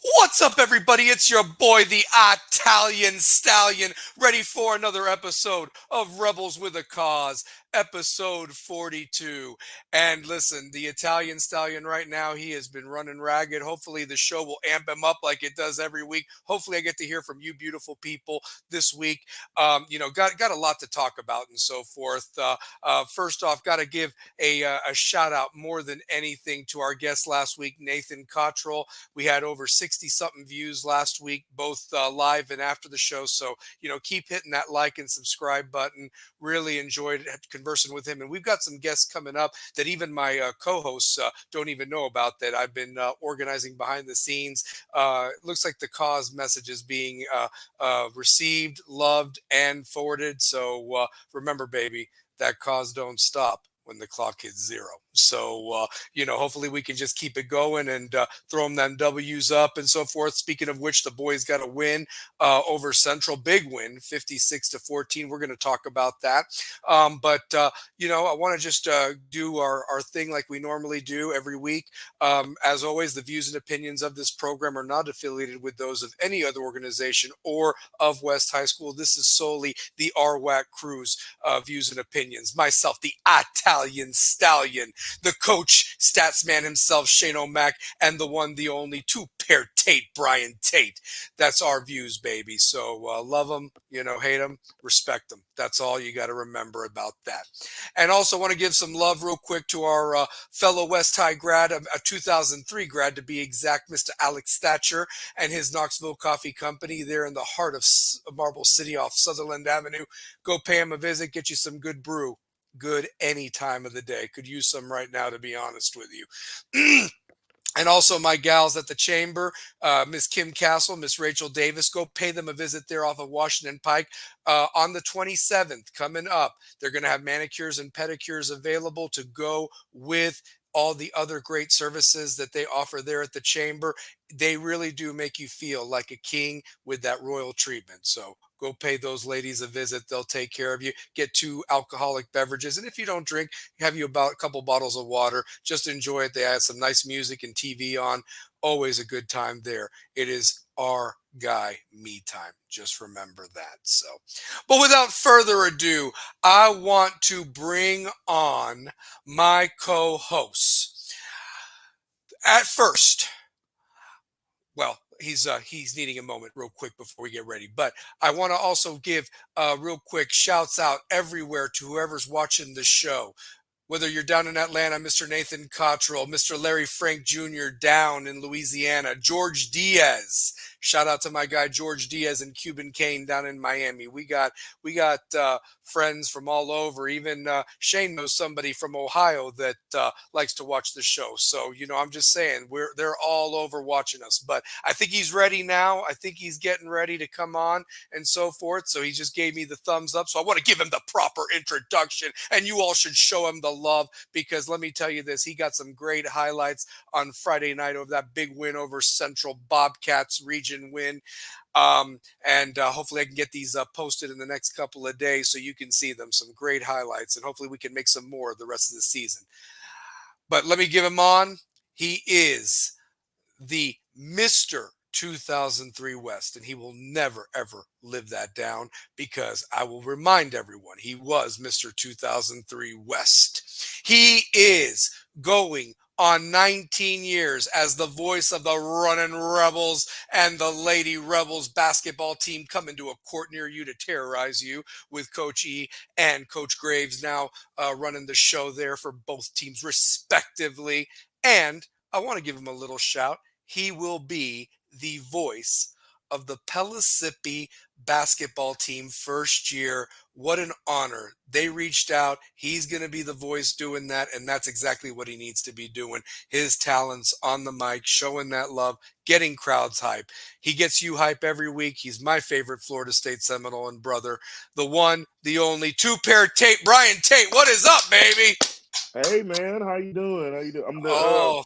What's up, everybody? It's your boy, the Italian Stallion, ready for another episode of Rebels with a Cause, episode 42. And listen, the Italian Stallion right now, he has been running ragged. Hopefully, the show will amp him up like it does every week. Hopefully, I get to hear from you, beautiful people, this week. Got a lot to talk about and so forth. First off, got to give a shout out more than anything to our guest last week, Nathan Cottrell. We had over 60 something views last week, both live and after the show. So, keep hitting that like and subscribe button. Really enjoyed conversing with him. And we've got some guests coming up that even my co-hosts don't even know about, that I've been organizing behind the scenes. Looks like the cause message is being received, loved, and forwarded. So remember, baby, that cause don't stop when the clock hits zero. So, hopefully we can just keep it going and throw them W's up and so forth. Speaking of which, the boys got a win over Central. Big win, 56-14. We're going to talk about that. I want to just do our thing like we normally do every week. As always, the views and opinions of this program are not affiliated with those of any other organization or of West High School. This is solely the RWAC Crew's views and opinions. Myself, the Italian Stallion, the coach, stats man himself, Shane O'Mac, and the one, the only, two-pair Tate, Brian Tate. That's our views, baby. So love them, hate them, respect them. That's all you got to remember about that. And also want to give some love real quick to our fellow West High grad, a 2003 grad to be exact, Mr. Alex Thatcher, and his Knoxville Coffee Company there in the heart of Marble City off Sutherland Avenue. Go pay him a visit, get you some good brew. Good any time of the day. Could use some right now, to be honest with you. And also my gals at the chamber, Miss Kim Castle, Miss Rachel Davis. Go pay them a visit there off of Washington Pike on the 27th coming up. They're going to have manicures and pedicures available to go with all the other great services that they offer there at the chamber. They really do make you feel like a king with that royal treatment. So go pay those ladies a visit. They'll take care of you. Get 2 alcoholic beverages. And if you don't drink, have you about a couple bottles of water. Just enjoy it. They have some nice music and TV on. Always a good time there. It is our guy me time. Just remember that. So, but without further ado, I want to bring on my co-hosts. At first, well, he's needing a moment real quick before we get ready. But I want to also give real quick shouts out everywhere to whoever's watching the show. Whether you're down in Atlanta, Mr. Nathan Cottrell, Mr. Larry Frank Jr. down in Louisiana, George Diaz. Shout out to my guy George Diaz and Cuban Kane down in Miami. We got friends from all over. Even Shane knows somebody from Ohio that likes to watch the show. So I'm just saying they're all over watching us. But I think he's ready now. I think he's getting ready to come on and so forth. So he just gave me the thumbs up. So I want to give him the proper introduction, and you all should show him the love, because let me tell you this, he got some great highlights on Friday night over that big win over Central Bobcats region win. And hopefully I can get these posted in the next couple of days so you can see them. Some great highlights, and hopefully we can make some more the rest of the season. But let me give him on. He is the Mr. 2003 West, and he will never, ever live that down, because I will remind everyone he was Mr. 2003 West. He is going on 19 years as the voice of the running Rebels and the Lady Rebels basketball team, coming to a court near you to terrorize you, with Coach E and Coach Graves now running the show there for both teams respectively. And I want to give him a little shout. He will be the voice of the Pellissippi basketball team first year. What an honor. They reached out. He's going to be the voice doing that, and that's exactly what he needs to be doing. His talents on the mic, showing that love, getting crowds hype. He gets you hype every week. He's my favorite Florida State Seminole and brother, the one, the only, two-pair Tate, Brian Tate. What is up, baby? Hey man, how you doing? How you doing? I'm the Oh,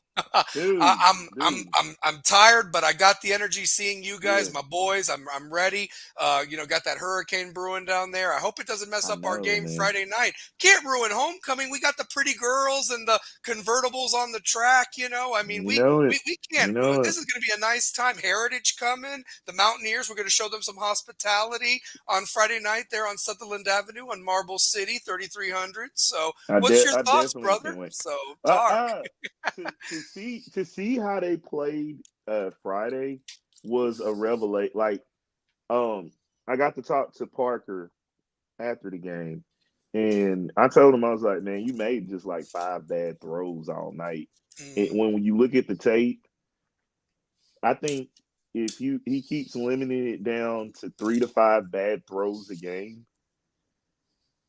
dude, dude. I'm tired, but I got the energy seeing you guys, Yeah, my boys. I'm ready. Got that hurricane brewing down there. I hope it doesn't mess I up our know, game man. Friday night. Can't ruin homecoming. We got the pretty girls and the convertibles on the track. I mean, You we know it. we, we You can't ruin. know it. This is going to be a nice time. Heritage coming. The Mountaineers. We're going to show them some hospitality on Friday night there on Sutherland Avenue on Marble City, 3300. So, what's your I thoughts, definitely brother? can't wait. So, Uh, talk. uh, to see how they played Friday was a revelation. Like, um, I got to talk to Parker after the game, and I told him I was like, man, you made just like 5 bad throws all night. And Mhm. when you look at the tape, I think if he keeps limiting it down to 3 to 5 bad throws a game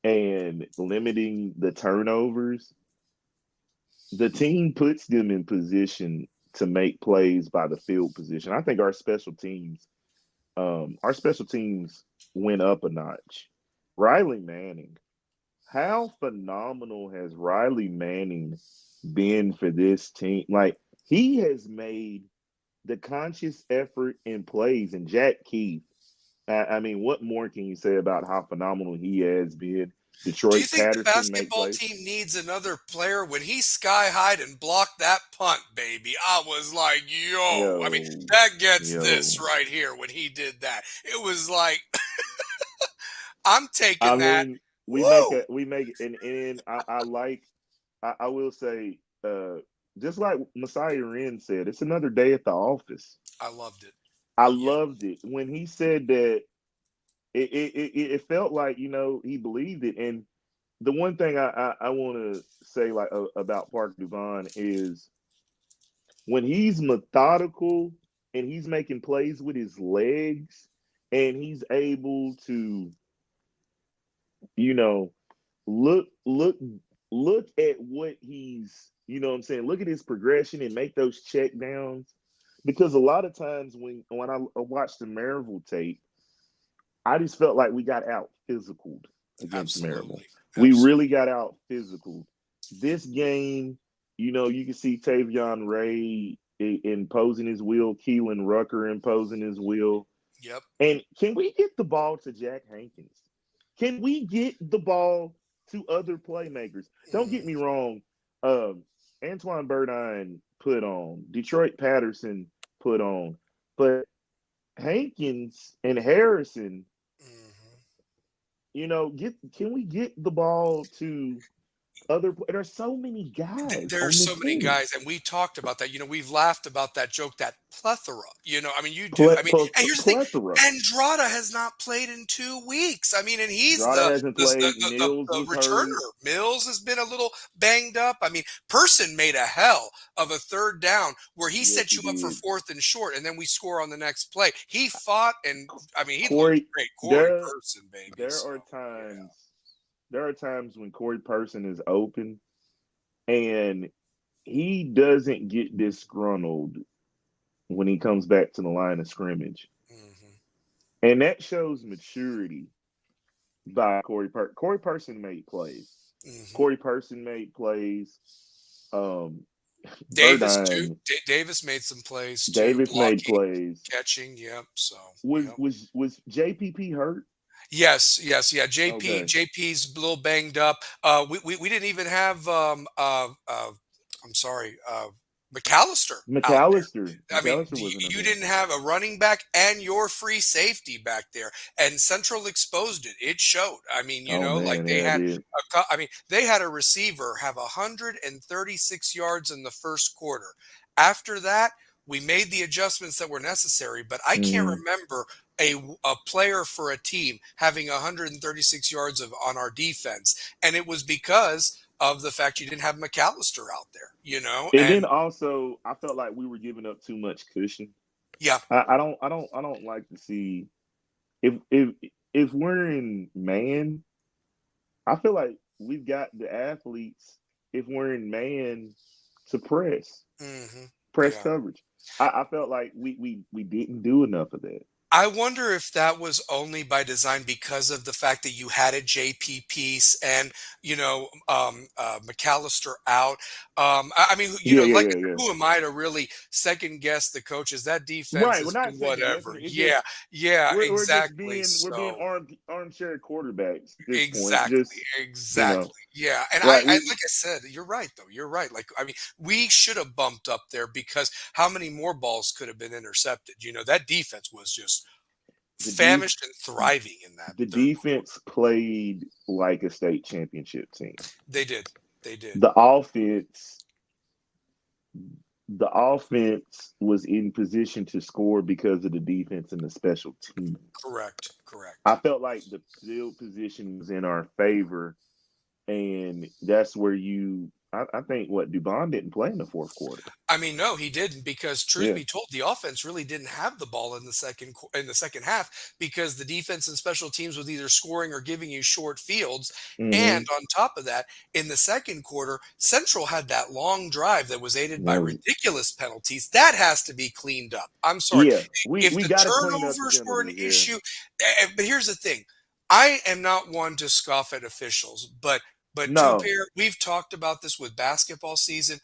and limiting the turnovers, the team puts them in position to make plays by the field position. I think our special teams went up a notch. Riley Manning, how phenomenal has Riley Manning been for this team? Like, he has made the conscious effort in plays, and Jack Keith. I mean, what more can you say about how phenomenal he has been? Do you Detroit think the Patterson make basketball plays. team needs another player? When he sky high'd and blocked that punt, baby, I was like, yo, I mean, Yo, that gets this yo. right here when he did that. It was like, I'm I taking that. mean, Woo! we make and I like I will say just like Messiah Ren said, it's another day at the office. I loved it. I Yeah. loved it when he said that. It felt like he believed it. And the one thing I want to say like about Park Devon is when he's methodical and he's making plays with his legs and he's able to you know look at what he's what I'm saying, look at his progression and make those check downs, because a lot of times when I watched the Maryville tape, I just felt like we got out physical against Maryville. Absolutely. We really Absolutely. got out physical. This game, you can see Tavion Ray imposing his will, Keelan Rucker imposing his will. Yep. And can we get the ball to Jack Hankins? Can we get the ball to other playmakers? Don't get Mm. me wrong. Um, Antoine Burdine put on, Detroit Patterson put on, but Hankins and Harrison, Mhm. get can we get the ball to other? There's so many guys There's on so this many team. guys, and we talked about that. We've laughed about that joke, that plethora. I mean, you do. I mean, and here's the thing: Plethora. Andrada has not played in 2 weeks. I mean, and he's Drada hasn't the, played. the, the, Mills the was hurt. returner. Mills has been a little banged up. I mean, Person made a hell of a third down where he Yes, set he you up for did. fourth and short, and then we score on the next play. He fought, and I mean, he looked Corey, great. Corey there Person, baby. there So are yeah. times there are times when Corey Person is open and he doesn't get disgruntled when he comes back to the line of scrimmage. Hmm. And that shows maturity by Corey Person made plays. Hmm. Corey Person made plays. Um, Davis too. Burdine, Davis made some plays too, Davis made blocking, plays. catching. Yep. So Was yep. was was JPP hurt? Yes, yes, yeah. Okay, JP's a little banged up. We didn't even have I'm sorry, McAllister out McAllister. there. I mean, McAllister wasn't in you there. didn't have a running back and your free safety back there, and Central exposed it. It showed. I mean, Oh like man, they yeah, I had did. I mean, they had a receiver have 136 yards in the first quarter. After that, we made the adjustments that were necessary, but I can't Mm-hmm. remember a player for a team having 136 yards on our defense, and it was because of the fact you didn't have McAllister out there, And then and also, I felt like we were giving up too much cushion. yeah. I don't like to see if we're in man. I feel like we've got the athletes, if we're in man, to press Hmm. press Yeah. coverage. I felt like we didn't do enough of that. I wonder if that was only by design because of the fact that you had a JP piece and, McAllister out. I mean, Yeah, yeah, like yeah, I said, yeah. who am I to really second guess the coaches? That defense Right. We're has not been second guessing whatever. it. It's Yeah, just yeah, we're just exactly. being So armchair quarterbacks at this point. exactly, Just you know, exactly. Yeah, and right. I like I said, you're right though. You're right. Like I mean, we should have bumped up there because how many more balls could have been intercepted? That defense was just The def famished and thriving in that the third quarter. defense played like a state championship team. They did. They did. The offense the offense was in position to score because of the defense and the special teams. Correct. I Correct. felt like the field position was in our favor, and that's where I think what Dubon didn't play in the fourth quarter. I mean, no, he didn't because truth Yeah. be told, the offense really didn't have the ball in the second half because the defense and special teams was either scoring or giving you short fields. And Mm-hmm. on top of that, in the second quarter, Central had that long drive that was aided by That was ridiculous penalties. That has to be cleaned up. I'm sorry. yeah. We If we the got to clean up the turnovers were an penalties. Yeah. issue, but here's the thing. I am not one to scoff at officials, but two No, pair, we've talked about this with basketball season.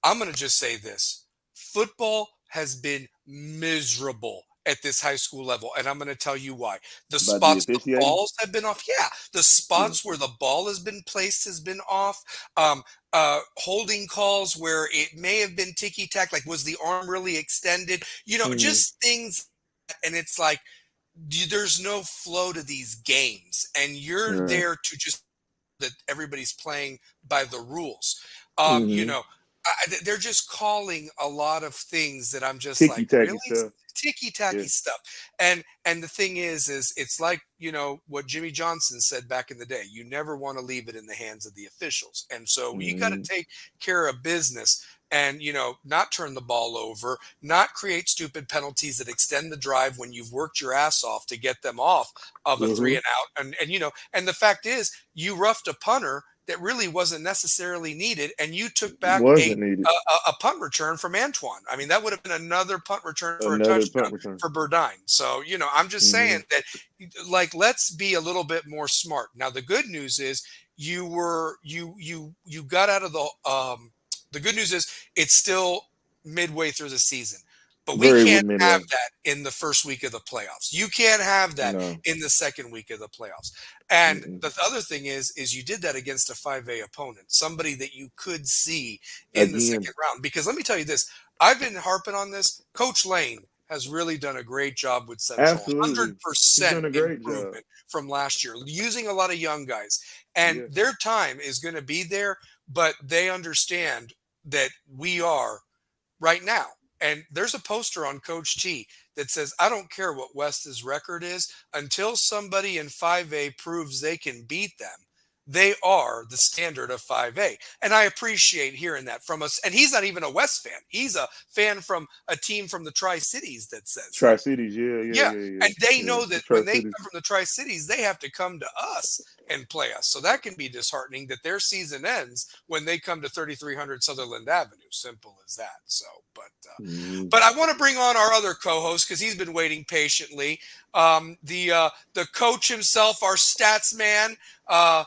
I'm going to just say this. Football has been miserable at this high school level, and I'm going to tell you why. The by the spots the officiating. balls have been off. Yeah, the Yeah. spots where the ball has been placed has been off. Holding calls where it may have been ticky tack, like was the arm really extended? Mm-hmm. Just things. And it's like there's no flow to these games, and you're Right. there to just that everybody's playing by the rules. Um, you Mm-hmm. know, they're just calling a lot of things that I'm just Ticky like, tacky really stuff. ticky Yeah. tacky stuff. And the thing is it's like what Jimmy Johnson said back in the day. You never want to leave it in the hands of the officials, and so you got to Mm-hmm. take care of business. And not turn the ball over, not create stupid penalties that extend the drive when you've worked your ass off to get them off of a three Mm-hmm. and out. And the fact is, you roughed a punter that really wasn't necessarily needed, and you took back Wasn't needed. a punt return from Antoine. I mean, that would have been another punt return for a Another touchdown punt return. for Burdine. So, I'm just Mm-hmm. saying that, like, let's be a little bit more smart. Now, the good news is you got out of the good news is it's still midway through the season. But we Very can't have midway. that in the first week of the playoffs. You can't have that No. in the second week of the playoffs. And Mm-mm. the other thing is you did that against a 5A opponent, somebody that you could see in the Again. second round. Because let me tell you this, I've been harping on this. Coach Lane has really done a great job with Central. Absolutely. He's 100% done a great job. improvement from last year, using a lot of young guys. And Yeah. their time is going to be there, but they understand that we are right now. And there's a poster on Coach T that says, I don't care what West's record is until somebody in 5A proves they can beat them. They are the standard of 5A. And I appreciate hearing that from us. And he's not even a West fan. He's a fan from a team from the Tri-Cities that says Tri that. Cities. Yeah. Yeah. Yeah. Yeah. Yeah. And they Yeah. know The that Tri when they Cities. come from the Tri-Cities, they have to come to us and play us. So that can be disheartening that their season ends when they come to 3300 Sutherland Avenue. Simple as that. So, Mm-hmm. but I want to bring on our other co-host because he's been waiting patiently. The coach himself, our stats man. I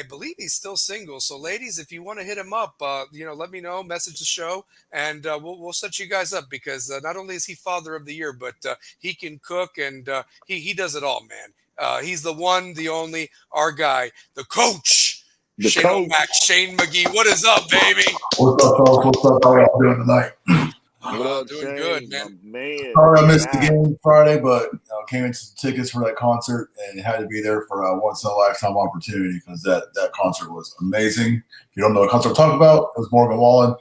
believe he's still single. So, ladies, if you want to hit him up, let me know. Message the show, and we'll set you guys up because not only is he Father of the Year, but he can cook and he does it all, man. He's the one, the only, our guy, the coach. The Shane coach. O'Mac, Shane McGee. What is up, baby? What's up, folks? What's up? How y'all doing tonight? What up, Doing Shane? good, man. My man. Sorry I missed the Guy. game Friday, but came into some tickets for that concert and had to be there for a once in a lifetime opportunity because that concert was amazing. If you don't know what concert I'm talking about, it was Morgan Wallen,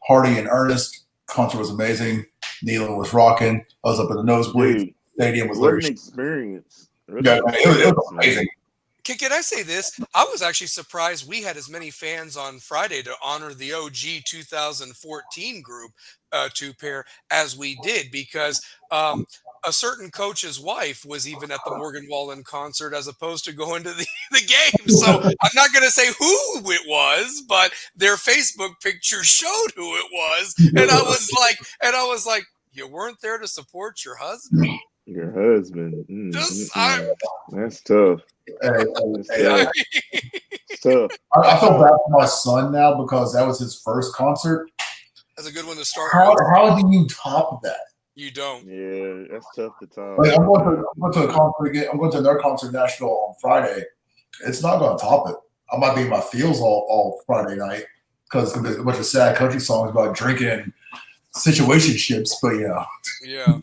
Hardy and Ernest. Concert was amazing. Nealon was rocking. I was up in the nosebleed. Dude, Stadium was what an literally experience. yeah, it was amazing. Can I say this? I was actually surprised we had as many fans on Friday to honor the OG 2014 group, two pair, as we did because a certain coach's wife was even at the Morgan Wallen concert as opposed to going to the game. So I'm not going to say who it was, but their Facebook picture showed who it was, and I was like, You weren't there to support your husband? Your husband. That's tough. That's tough. It's tough. I feel bad for my son now because that was his first concert. That's a good one to start. How do you top that? You don't. Yeah, that's tough to top. Like, I'm going to a concert again. I'm going to another concert in Nashville on Friday. It's not going to top it. I might be in my feels all Friday night because there's a bunch of sad country songs about drinking and situationships. But Yeah.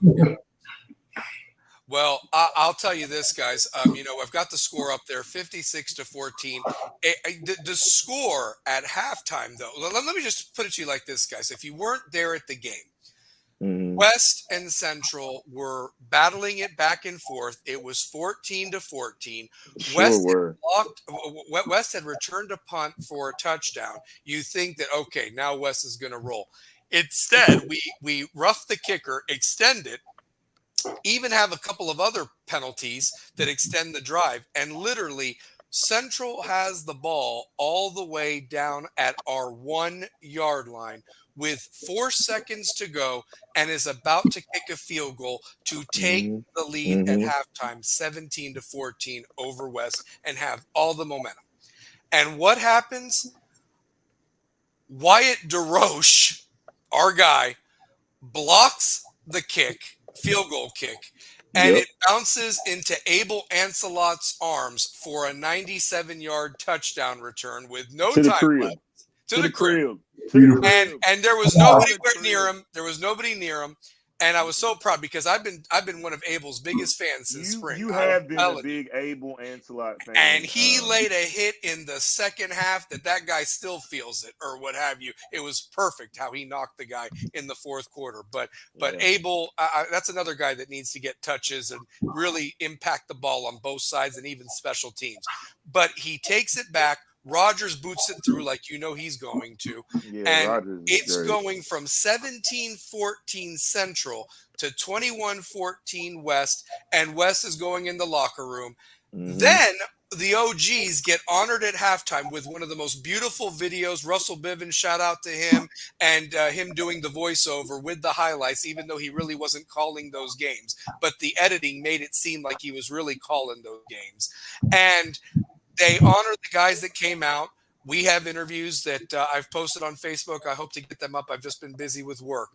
Well, I'll tell you this, guys. I've got the score up there, 56-14. The score at halftime, though. Let me just put it to you like this, guys. If you weren't there at the game, West and Central were battling it back and forth. It was 14-14. West had returned a punt for a touchdown. You think that, okay, now West is going to roll. Instead, we rough the kicker, extend it, even have a couple of other penalties that extend the drive. And literally, Central has the ball all the way down at our 1 yard line with 4 seconds to go and is about to kick a field goal to take the lead at halftime, 17-14 over West, and have all the momentum. And what happens? Wyatt DeRoche, our guy, blocks the field goal kick, and it bounces into Abel Ancelot's arms for a 97-yard touchdown return with no time left. To the crib. And there was nobody near him. There was nobody near him. And I was so proud because I've been one of Abel's biggest fans since spring. You have been a big Abel Ancelot fan. And he laid a hit in the second half that guy still feels it or what have you. It was perfect how he knocked the guy in the fourth quarter. But Abel, that's another guy that needs to get touches and really impact the ball on both sides and even special teams. But he takes it back. Rogers boots it through like he's going to. Yeah, and Rogers it's great. going from 17-14 Central to 21-14 West, and West is going in the locker room. Then the OGs get honored at halftime with one of the most beautiful videos. Russell Bivens, shout out to him, and him doing the voiceover with the highlights, even though he really wasn't calling those games. But the editing made it seem like he was really calling those games. And they honored the guys that came out. We have interviews that I've posted on Facebook. I hope to get them up. I've just been busy with work.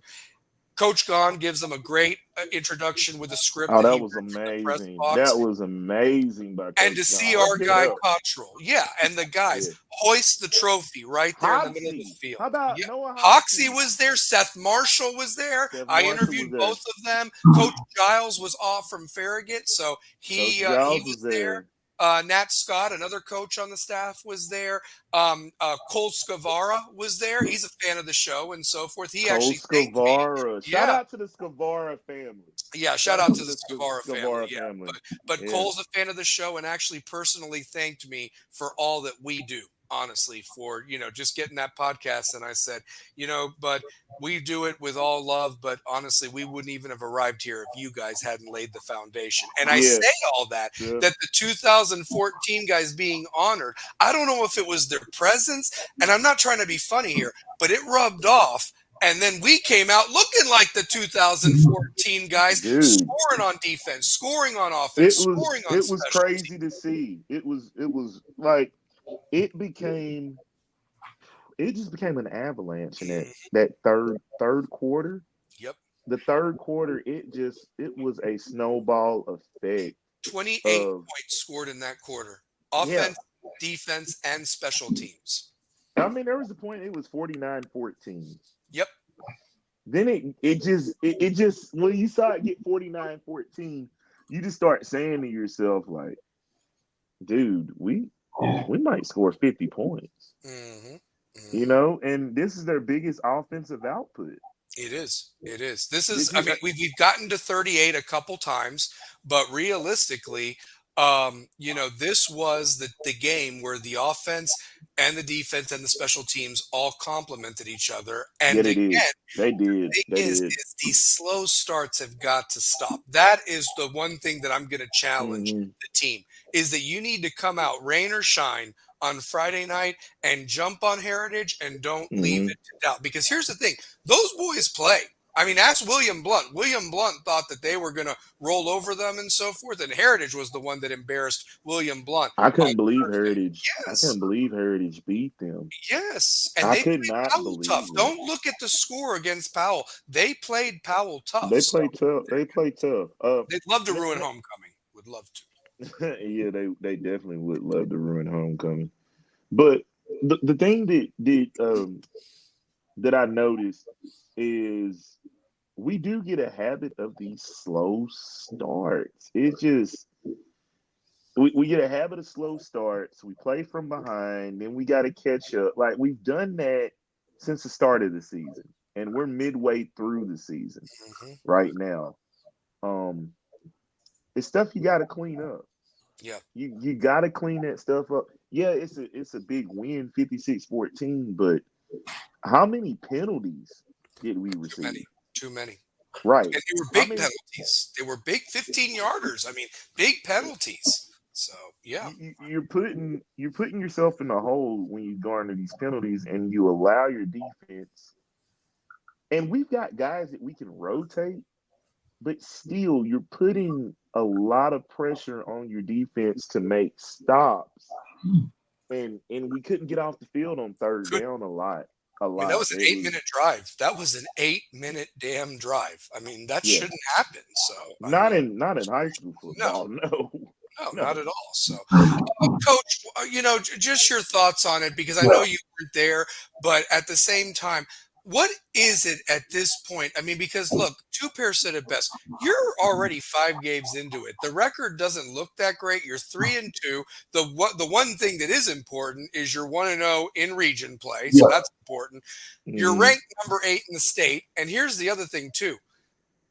Coach Gahn gives them a great introduction with a script. Oh, that was amazing. That was amazing by Coach And to see our guy Cottrell. Yeah, and the guys hoist the trophy right there in the middle of the field. How about Noah Hoxie was there. Seth Marshall was there. I interviewed both of them. Coach Giles was off from Farragut, so he was there. Nat Scott, another coach on the staff, was there. Cole Scavara was there. He's a fan of the show and so forth. He actually Scavara. Shout out to the Scavara family. Yeah, shout out to the Scavara family. Yeah. But Cole's a fan of the show and actually personally thanked me for all that we do. Honestly, for just getting that podcast. And I said, but we do it with all love, but honestly, we wouldn't even have arrived here if you guys hadn't laid the foundation. And I say all that the 2014 guys being honored, I don't know if it was their presence, and I'm not trying to be funny here, but it rubbed off. And then we came out looking like the 2014 guys, scoring on defense, scoring on offense, scoring on special teams. It was crazy to see. It was like, it just became an avalanche in that third quarter. Yep. The third quarter, it was a snowball effect. 28 points scored in that quarter. Offense, defense, and special teams. I mean, there was a point it was 49-14. Yep. Then it just when you saw it get 49-14, you just start saying to yourself, like, dude, we might score 50 points, and this is their biggest offensive output. It is. This is, I mean, we've gotten to 38 a couple times, but realistically, this was the game where the offense and the defense and the special teams all complemented each other. And again, they did. Is these slow starts have got to stop. That is the one thing that I'm going to challenge the team, is that you need to come out, rain or shine, on Friday night and jump on Heritage and don't leave it to doubt. Because here's the thing. Those boys play. I mean, ask William Blunt. William Blunt thought that they were going to roll over them and so forth, and Heritage was the one that embarrassed William Blunt I on couldn't believe Thursday. Heritage. I Yes. couldn't believe Heritage beat them. Yes, and I they could played not Powell believe tough. it. Don't look at the score against Powell. They played Powell tough. They So play tough. They play tough. they'd love to ruin homecoming. Would love to. Yeah, they definitely would love to ruin homecoming. But the thing that I noticed is we do get a habit of these slow starts. It's just we get a habit of slow starts. We play from behind, then we got to catch up. Like we've done that since the start of the season, and we're midway through the season right now. It's stuff you got to clean up. Yeah, You got to clean that stuff up. Yeah, it's a big win, 56-14, but how many penalties did we receive? Too many. Right. And they were big penalties. They were big 15-yarders. I mean, big penalties. So yeah, you're putting yourself in a hole when you garner these penalties and you allow your defense. And we've got guys that we can rotate, but still you're putting a lot of pressure on your defense to make stops. And we couldn't get off the field on third down a lot. I mean, that was an 8-minute drive. That was an 8-minute damn drive. I mean, that shouldn't happen. So not in high school football. No, not at all. So, Coach, just your thoughts on it, because I know you weren't there, but at the same time, what is it at this point? I mean, because look, Two Pair said it best. You're already 5 games into it. The record doesn't look that great. You're 3-2. The one thing that is important is you're 1-0 in region play, so that's important. You're ranked number 8 in the state, and here's the other thing too.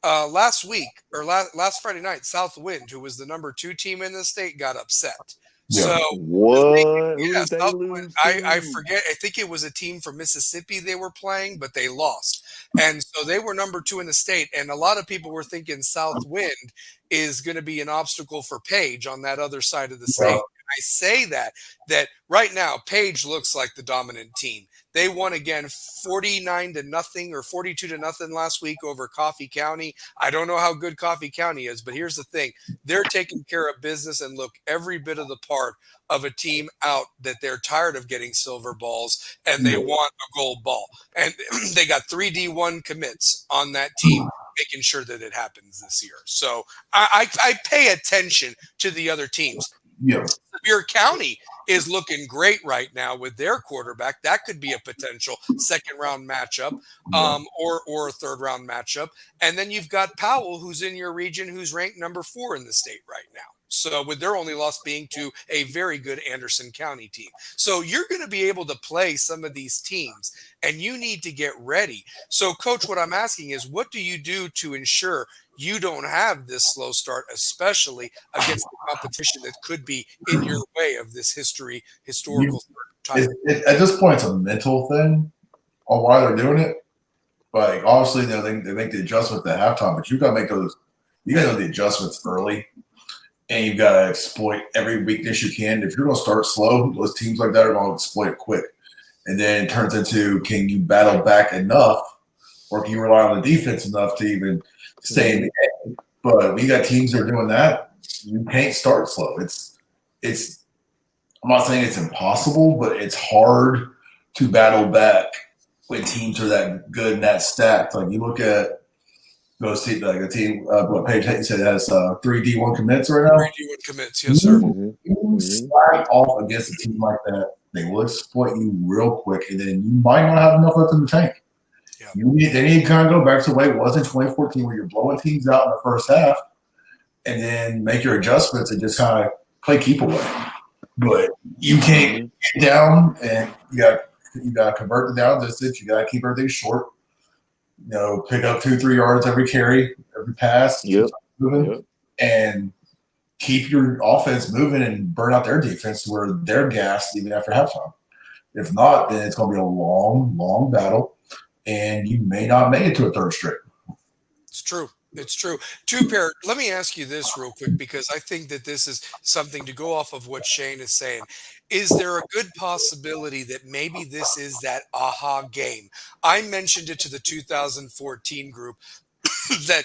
Last week or last Friday night, Southwind, who was the number 2 team in the state, got upset. So what? Who did they lose to? I forget. I think it was a team from Mississippi they were playing, but they lost, and so they were number 2 in the state. And a lot of people were thinking Southwind is going to be an obstacle for Page on that other side of the state. And I say that right now, Page looks like the dominant team. They won again 49-0 or 42-0 last week over Coffee County. I don't know how good Coffee County is, but here's the thing. They're taking care of business and look every bit of the part of a team out that they're tired of getting silver balls and they want a gold ball. And they got 3 D1 commits on that team, making sure that it happens this year. So I pay attention to the other teams. Yeah. Sevier County is looking great right now with their quarterback. That could be a potential second-round matchup or a third-round matchup. And then you've got Powell, who's in your region, who's ranked number 4 in the state right now. So with their only loss being to a very good Anderson County team. So you're going to be able to play some of these teams, and you need to get ready. So, Coach, what I'm asking is, what do you do to ensure you don't have this slow start, especially against the competition that could be in your way of this historical time? At this point, it's a mental thing on why they're doing it. Like, obviously, they make the adjustment at halftime, but you got to make those. You got to know the adjustments early, and you got to exploit every weakness you can. If you're going to start slow, those teams like that are going to exploit it quick, and then it turns into, can you battle back enough, or can you rely on the defense enough to even stay in the game? But when you got teams that are doing that, you can't start slow. It's. I'm not saying it's impossible, but it's hard to battle back when teams are that good and that stacked. Like you look at those teams, like a team, what Paige said has 3 D1 commits right now. 3 D1 commits, yes, sir. You slide off against a team like that, they will exploit you real quick, and then you might not have enough left in the tank. Yeah. They need to kind of go back to the way it was in 2014, where you're blowing teams out in the first half, and then make your adjustments and just kind of play keep away. But you can't get down, and you got to convert the down distance. You got to keep everything short. Pick up 2-3 yards every carry, every pass, moving, and keep your offense moving and burn out their defense to where they're gassed even after halftime. If not, then it's going to be a long, long battle, and you may not make it to a third straight. It's true. It's true. Two Pair, let me ask you this real quick, because I think that this is something to go off of what Shane is saying. Is there a good possibility that maybe this is that aha game? I mentioned it to the 2014 group that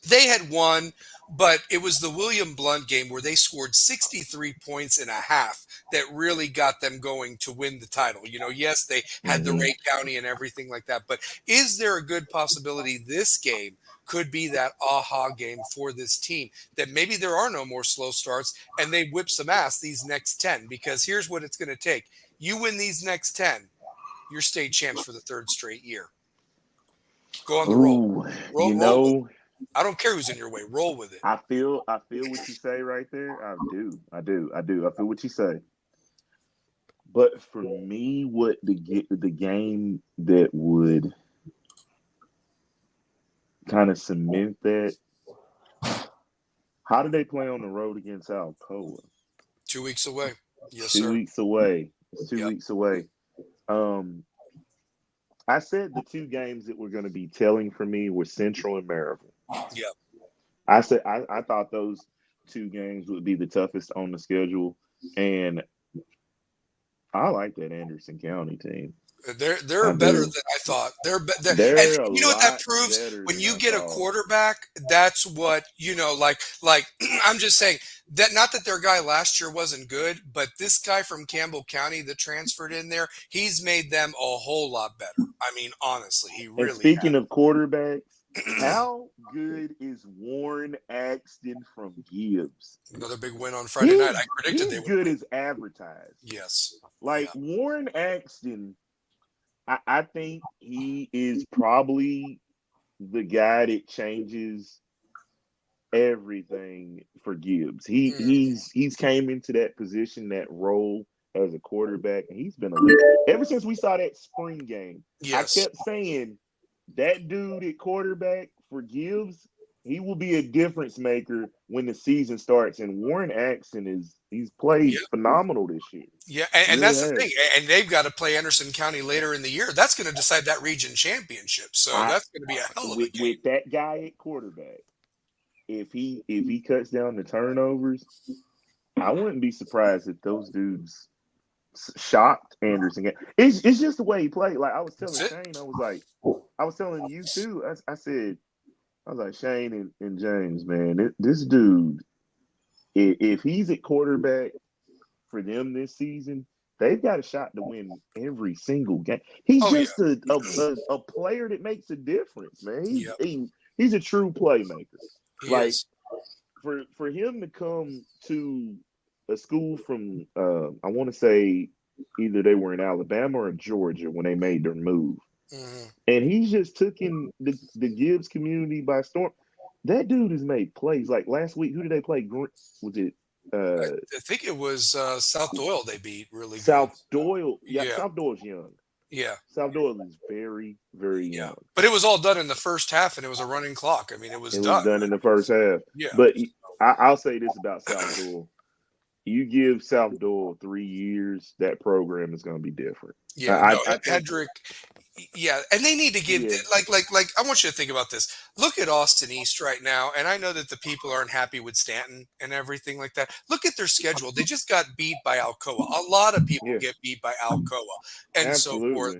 they had won, but it was the William Blunt game where they scored 63 points and a half that really got them going to win the title. Yes, they had the Ray County and everything like that, but is there a good possibility this game could be that aha game for this team, that maybe there are no more slow starts and they whip some ass these next 10? Because here's what it's going to take. You win these next 10, you're state champs for the third straight year. Go on the roll. Roll. I don't care who's in your way. Roll with it. I feel what you say right there. I do. I feel what you say. But for me, what the game that would kind of cement that, how do they play on the road against Alcoa? 2 weeks away. Yes, 2 sir. weeks away. It's 2 weeks away. I said the two games that were going to be telling for me were Central and Maryville. Yeah. I said I thought those two games would be the toughest on the schedule, and I like that Anderson County team. They're better than I thought. They're and you know what that proves? When you get a quarterback, that's what like I'm just saying that, not that their guy last year wasn't good, but this guy from Campbell County that transferred in there, he's made them a whole lot better. I mean, honestly, he really. And speaking of quarterbacks, how good is Warren Axton from Gibbs? Another big win on Friday night. I predicted they would. He's good as advertised. Yes. Warren Axton, I think he is probably the guy that changes everything for Gibbs. He's came into that position, that role as a quarterback, and he's been elite ever since we saw that spring game. Yes. I kept saying that dude at quarterback for Gibbs, he will be a difference maker when the season starts. And Warren Axton he's played phenomenal this year. Yeah, and that's the thing. And they've got to play Anderson County later in the year. That's going to decide that region championship. So that's going to be a hell of a game. With that guy at quarterback, if he cuts down the turnovers, I wouldn't be surprised if those dudes shocked Anderson. It's just the way he played. Like I was telling Shane, I was telling you too. I said, I was like, Shane and James, man, this dude, if he's at quarterback for them this season, they've got a shot to win every single game. He's a player that makes a difference, man. He's a true playmaker. For him to come to a school from, I want to say either they were in Alabama or Georgia when they made their move. Mm-hmm. And he's just taken the Gibbs community by storm. That dude has made plays. Like last week, who did they play? Was it? I think it was South Doyle they beat really South good. Doyle. Yeah, South Doyle's young. Yeah. South Doyle is very, very young. But it was all done in the first half, and it was a running clock. I mean, it was done in the first half. Yeah. But I'll say this about South Doyle. You give South Doyle 3 years, that program is going to be different. Yeah, Hedrick. Yeah, and they need to give like I want you to think about this. Look at Austin East right now, and I know that the people aren't happy with Stanton and everything like that. Look at their schedule. They just got beat by Alcoa. A lot of people get beat by Alcoa and so forth,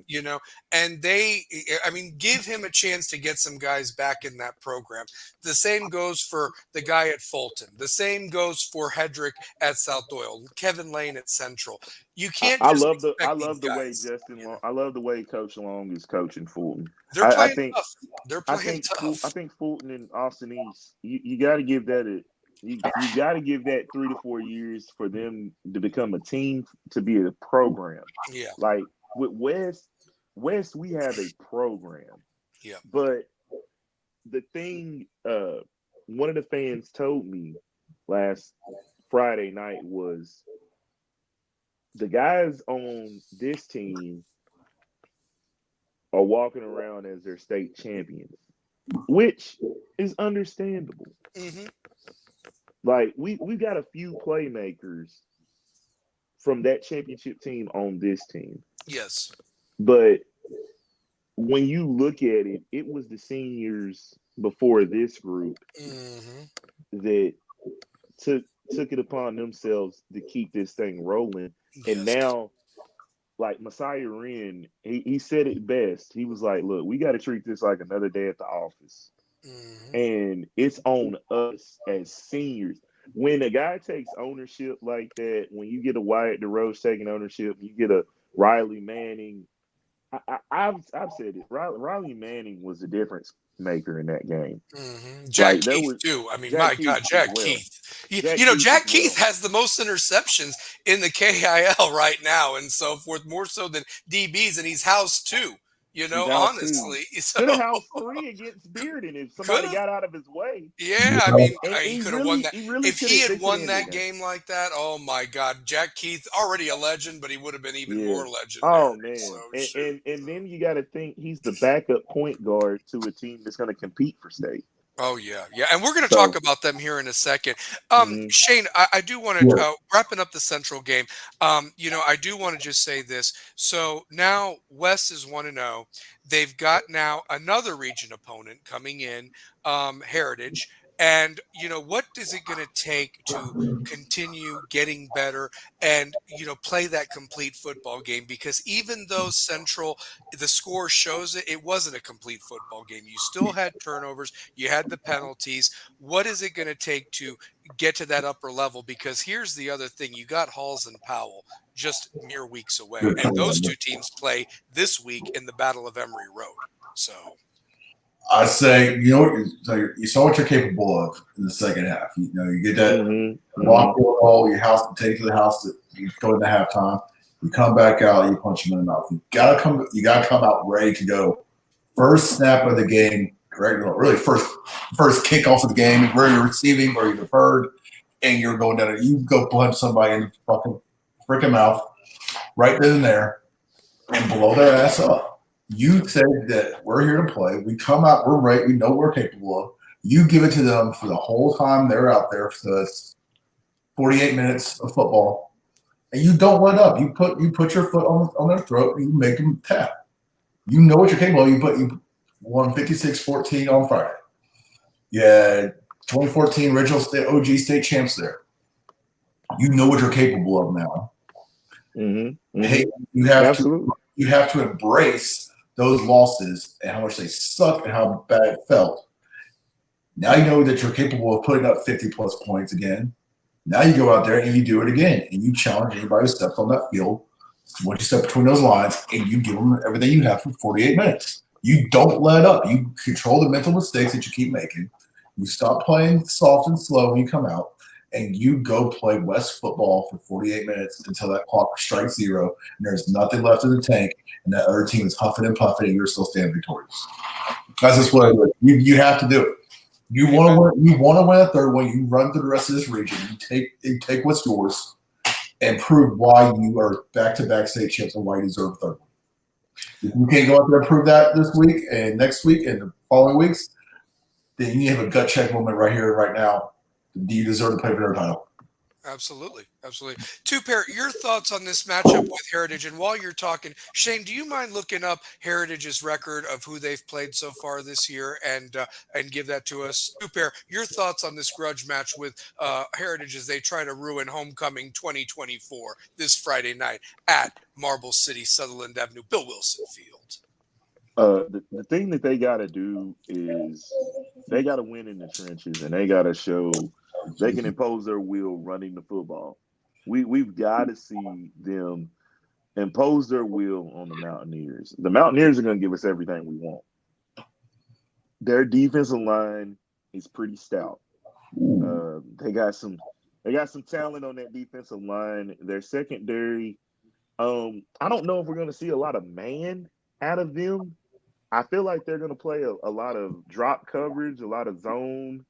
and give him a chance to get some guys back in that program. The same goes for the guy at Fulton. The same goes for Hedrick at South Doyle, Kevin Lane at Central. You can't. I love the way Justin Long. I love the way Coach Long is coaching Fulton. They're playing tough. They're playing tough. I think Fulton and Austin East. You got to give that you got to give that 3 to 4 years for them to become a team, to be a program. Yeah. Like with West, we have a program. Yeah. But the thing, one of the fans told me last Friday night was, the guys on this team are walking around as their state champions, which is understandable. Mm-hmm. Like we got a few playmakers from that championship team on this team. Yes. But when you look at it, it was the seniors before this group that took took it upon themselves to keep this thing rolling. And Yes. now, like Messiah Wren, he said it best. He was like, look, we got to treat this like another day at the office. Mm-hmm. And it's on us as seniors. When a guy takes ownership like that, when you get a Wyatt DeRoche taking ownership, you get a Riley Manning. I've said it. Riley Manning was the difference maker in that game. Mm-hmm. Jack Like there Keith was too. I mean, Jack my Keith God, as Jack well. Keith. Jack You know, Keith Jack as Keith well. has the most interceptions in the KIL right now, and so forth, more so than DBs, and he's housed two. You He's know, out too. honestly, so Could have housed 3 against Bearden if could somebody have. got out of his way. Yeah, I mean, And he could have won that. he really If could he have. had They could have won ended that the game. game like that, oh my God, Jack Keith already a legend, but he would have been even Yeah. more legendary. Oh man. So And shoot. then you got to think he's the backup point guard to a team that's going to compete for state. Oh yeah, yeah, and we're going to So, talk about them here in a second. mhm. Shane, I do want to wrapping up the Central game. You know, I do want to just say this. So now West is 1-0. They've got now another region opponent coming in, Heritage. And you know, what is it going to take to continue getting better and play that complete football game? Because even though Central, the score shows it wasn't a complete football game. You still had turnovers. You had the penalties. What is it going to take to get to that upper level? Because here's the other thing. You got Halls and Powell just mere weeks away. And those two teams play this week in the Battle of Emory Road. So I say, you saw what you're capable of in the second half. You get that block ball, you take it to the house, you go into halftime, you come back out, you punch them in the mouth. You gotta come out ready to go. First snap of the game, really first kickoff of the game, where you're receiving, where you're deferred, and you're going down there. You go punch somebody in the fucking freaking mouth right then and there and blow their ass up. You said that we're here to play. We come out, we're right, we know what we're capable of. You give it to them for the whole time they're out there. So it's 48 minutes of football. And you don't let up. You put your foot on their throat and you make them tap. You know what you're capable of. You won 56-14 on Friday. You had 2014 original OG state champs there. You know what you're capable of now. Hey, you have to embrace those losses and how much they suck and how bad it felt. Now you know that you're capable of putting up 50-plus points again. Now you go out there and you do it again, and you challenge anybody who steps on that field. Once you step between those lines, and you give them everything you have for 48 minutes. You don't let up. You control the mental mistakes that you keep making. You stop playing soft and slow when you come out, and you go play West football for 48 minutes until that clock strikes zero, and there's nothing left in the tank, and that other team is huffing and puffing, and you're still standing victorious. That's just what it is. You have to do it. You want to win a third one. You run through the rest of this region. You take what's yours and prove why you are back-to-back state champs and why you deserve a third one. If you can't go out there and prove that this week and next week and the following weeks, then you have a gut check moment right here, right now. Do you deserve to play for their title? Absolutely. Two-Pair, your thoughts on this matchup with Heritage. And while you're talking, Shane, do you mind looking up Heritage's record of who they've played so far this year and give that to us? Two-Pair, your thoughts on this grudge match with Heritage as they try to ruin homecoming 2024 this Friday night at Marble City, Sutherland Avenue, Bill Wilson Field. The thing that they got to do is they got to win in the trenches, and they got to show they can impose their will running the football. We've got to see them impose their will on the Mountaineers. The Mountaineers are going to give us everything we want. Their defensive line is pretty stout. They got some talent on that defensive line. Their secondary, I don't know if we're going to see a lot of man out of them. I feel like they're going to play a lot of drop coverage, a lot of zone.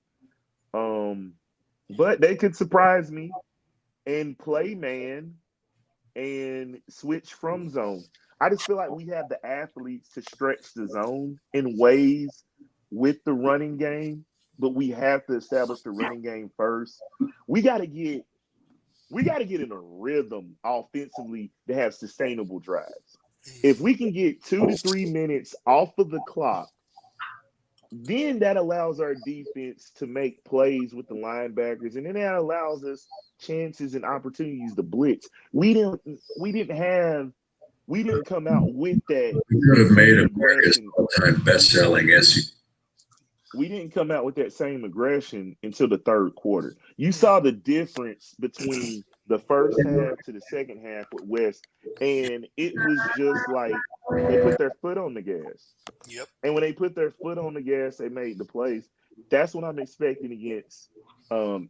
But they could surprise me and play man and switch from zone. I just feel like we have the athletes to stretch the zone in ways with the running game, but we have to establish the running game first. We got to get in a rhythm offensively to have sustainable drives. If we can get 2 to 3 minutes off of the clock then that allows our defense to make plays with the linebackers, and then that allows us chances and opportunities to blitz. We didn't come out with that. We could have made same America's aggression. all-time best-selling SEC. We didn't come out with that same aggression until the third quarter. You saw the difference between the first half to the second half with West, and it was just like they put their foot on the gas. Yep. And when they put their foot on the gas, they made the plays. That's what I'm expecting against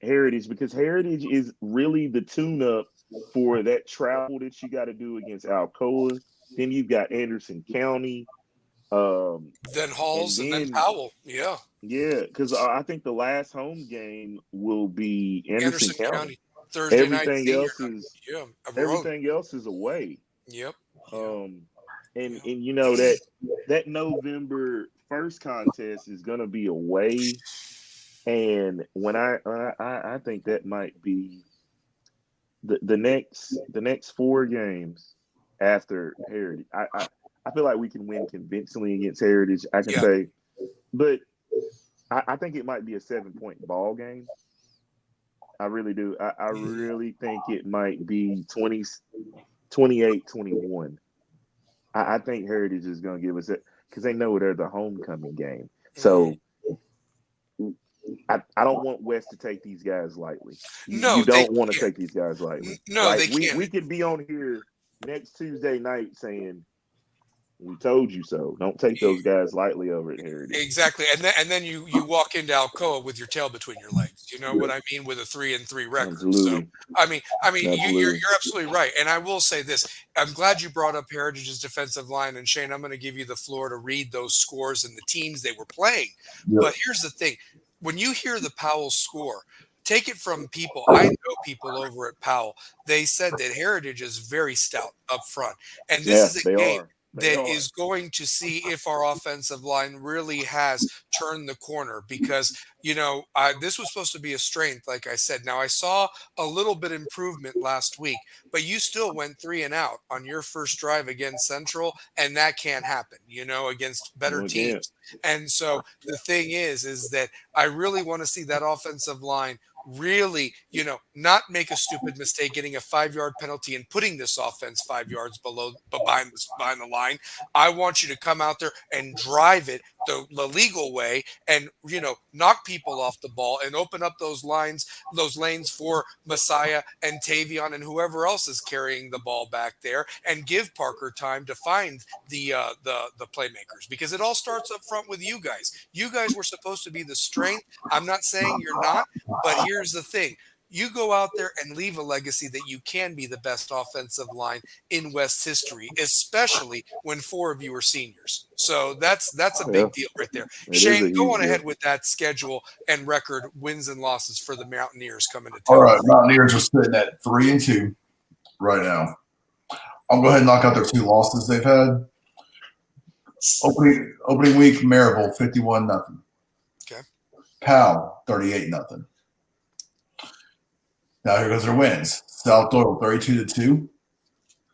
Heritage, because Heritage is really the tune-up for that travel that you got to do against Alcoa. Then you've got Anderson County. Then Halls and then Powell. Yeah. Yeah, because I think the last home game will be Anderson County. Thursday everything night. Everything else is away. Yep. And you know that November 1st contest is gonna be away. And when I think that might be the next 4 games after Heritage. I feel like we can win convincingly against Heritage. I can say, but I think it might be a 7-point ball game. I really do. I really think it might be 28-21. I think Heritage is going to give us it because they know they're the homecoming game. So I don't want West to take these guys lightly. No, you don't want to take these guys lightly. No, like, they can't. We could be on here next Tuesday night saying, "We told you so." Don't take those guys lightly over at Heritage. Exactly, and then you walk into Alcoa with your tail between your legs. You know what I mean, with a 3-3 record. Absolutely. So I mean, you're absolutely right. And I will say this: I'm glad you brought up Heritage's defensive line. And Shane, I'm going to give you the floor to read those scores and the teams they were playing. Yep. But here's the thing: when you hear the Powell score, take it from people. I know people over at Powell. They said that Heritage is very stout up front, and this is a game that is going to see if our offensive line really has turned the corner, because, you know, this was supposed to be a strength, like I said. Now, I saw a little bit improvement last week, but you still went 3 and out on your first drive against Central, and that can't happen, you know, against better teams. And so the thing is that I really want to see that offensive line really, you know, not make a stupid mistake getting a 5-yard penalty and putting this offense 5 yards behind the line. I want you to come out there and drive it the legal way and, you know, knock people off the ball and open up those lanes for Messiah and Tavion and whoever else is carrying the ball back there, and give Parker time to find the playmakers, because it all starts up front with you guys. You guys were supposed to be the strength. I'm not saying you're not, but here's the thing. You go out there and leave a legacy that you can be the best offensive line in West history, especially when 4 of you are seniors. So that's a big deal right there. Shane, go on ahead with that schedule and record, wins and losses for the Mountaineers coming to town. All right, Mountaineers are sitting at 3-2 right now. I'll go ahead and knock out their 2 losses they've had. Opening week, Maryville 51-0. Okay. Powell 38-0. Now here goes their wins. South Doyle 32-2.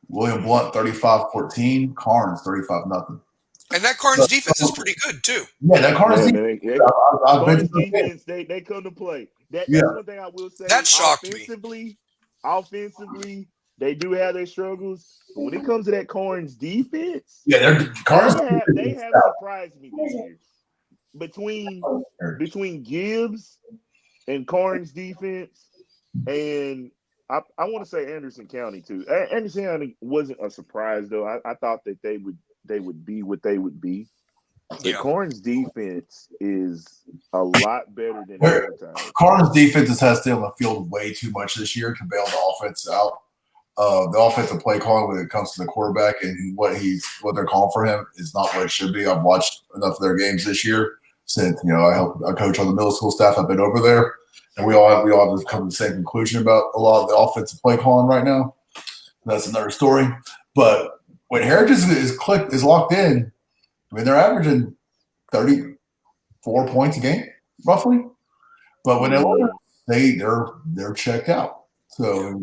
William Blunt 35-14. Carnes 35-0. And that Carnes defense is pretty good too. Yeah, that Carnes defense, they come to play. That's one thing I will say. That shocked me. Offensively, they do have their struggles. But when it comes to that Carnes defense, they have surprised me this year. Between Gibbs and Carnes defense, and I want to say Anderson County too. Anderson County wasn't a surprise though. I thought that they would be what they would be. The Carnes defense is a lot better than advertised. Carnes defense has stayed on the field way too much this year to bail the offense out. The offensive play calling when it comes to the quarterback and what they're calling for him is not what it should be. I've watched enough of their games this year since, you know, I coach on the middle school staff. I've been over there, and we all have come to the same conclusion about a lot of the offensive play calling right now. That's another story. But when Heritage is locked in, I mean, they're averaging 34 points a game, roughly. But when they're checked out. So,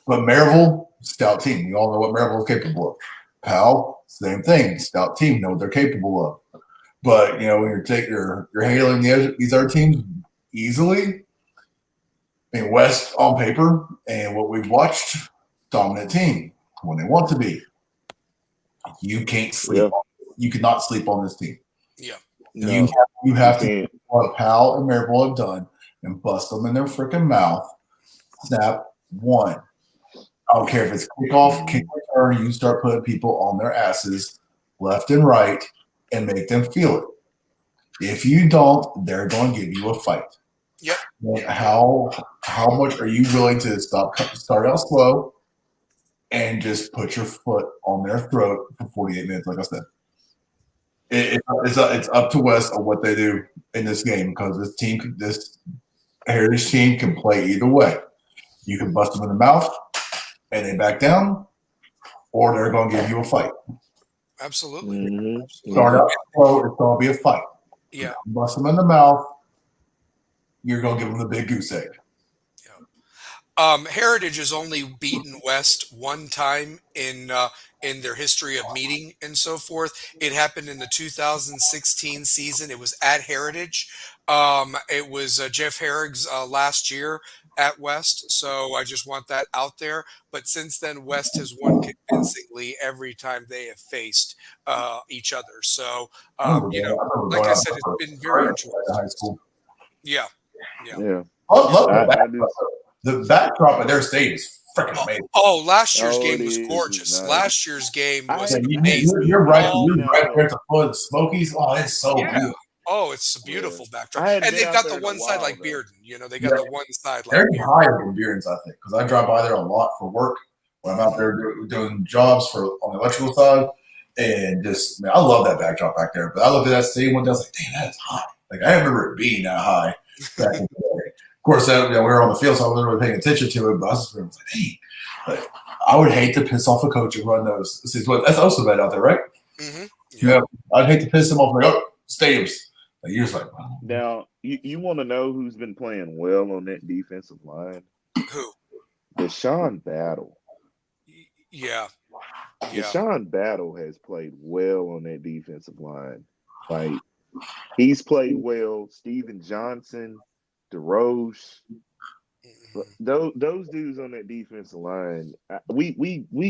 but Maryville, stout team. You all know what Maryville is capable of. Powell, same thing. Stout team, know what they're capable of. But when you're handling these other teams easily. I mean, West on paper and what we've watched, dominant team when they want to be. You can't sleep. You cannot sleep on this team. Yeah. No, you have to do what Powell and Marable have done and bust them in their freaking mouth. Snap one. I don't care if it's kickoff, kick return. You start putting people on their asses left and right and make them feel it. If you don't, they're going to give you a fight. Yep. How much are you willing to start out slow and just put your foot on their throat for 48 minutes? Like I said, it's up to West on what they do in this game because this Heritage team can play either way. You can bust them in the mouth and they back down, or they're going to give you a fight. Absolutely. Mm-hmm. Start out slow, it's going to be a fight. Yeah. Bust them in the mouth, you're going to give them the big goose egg. Heritage has only beaten West one time in their history of meeting and so forth. It happened in the 2016 season. It was at Heritage. It was Jeff Herrig's last year at West. So I just want that out there. But since then, West has won convincingly every time they have faced each other. So, like I said, it's been very interesting. Yeah. The backdrop of their stadium is freaking amazing. Last year's game was gorgeous. Nice. Last year's game was amazing. You're right there at the foot of the Smokies. Oh, it's so beautiful. Oh, it's a beautiful backdrop. And they've got the one side like Bearden. They got the one side like They're Bearden. higher than Bearden's, I think, because I drive by there a lot for work when I'm out there doing jobs on the electrical side. And just, man, I love that backdrop back there. But I looked at that stadium one day, I was like, damn, that is high. Like, I remember it being that high back in the day. Of course, we were on the field, so I wasn't really paying attention to it. But I was like, hey, I would hate to piss off a coach and run those. That's also bad out there, right? Mm-hmm. Yeah. I'd hate to piss him off. Like, stadiums. Like, you're just like, wow. Now, you want to know who's been playing well on that defensive line? Who? Deshaun Battle. Yeah. Deshaun Battle has played well on that defensive line. Like, he's played well. Steven Johnson, DeRoche, those dudes on that defensive line, we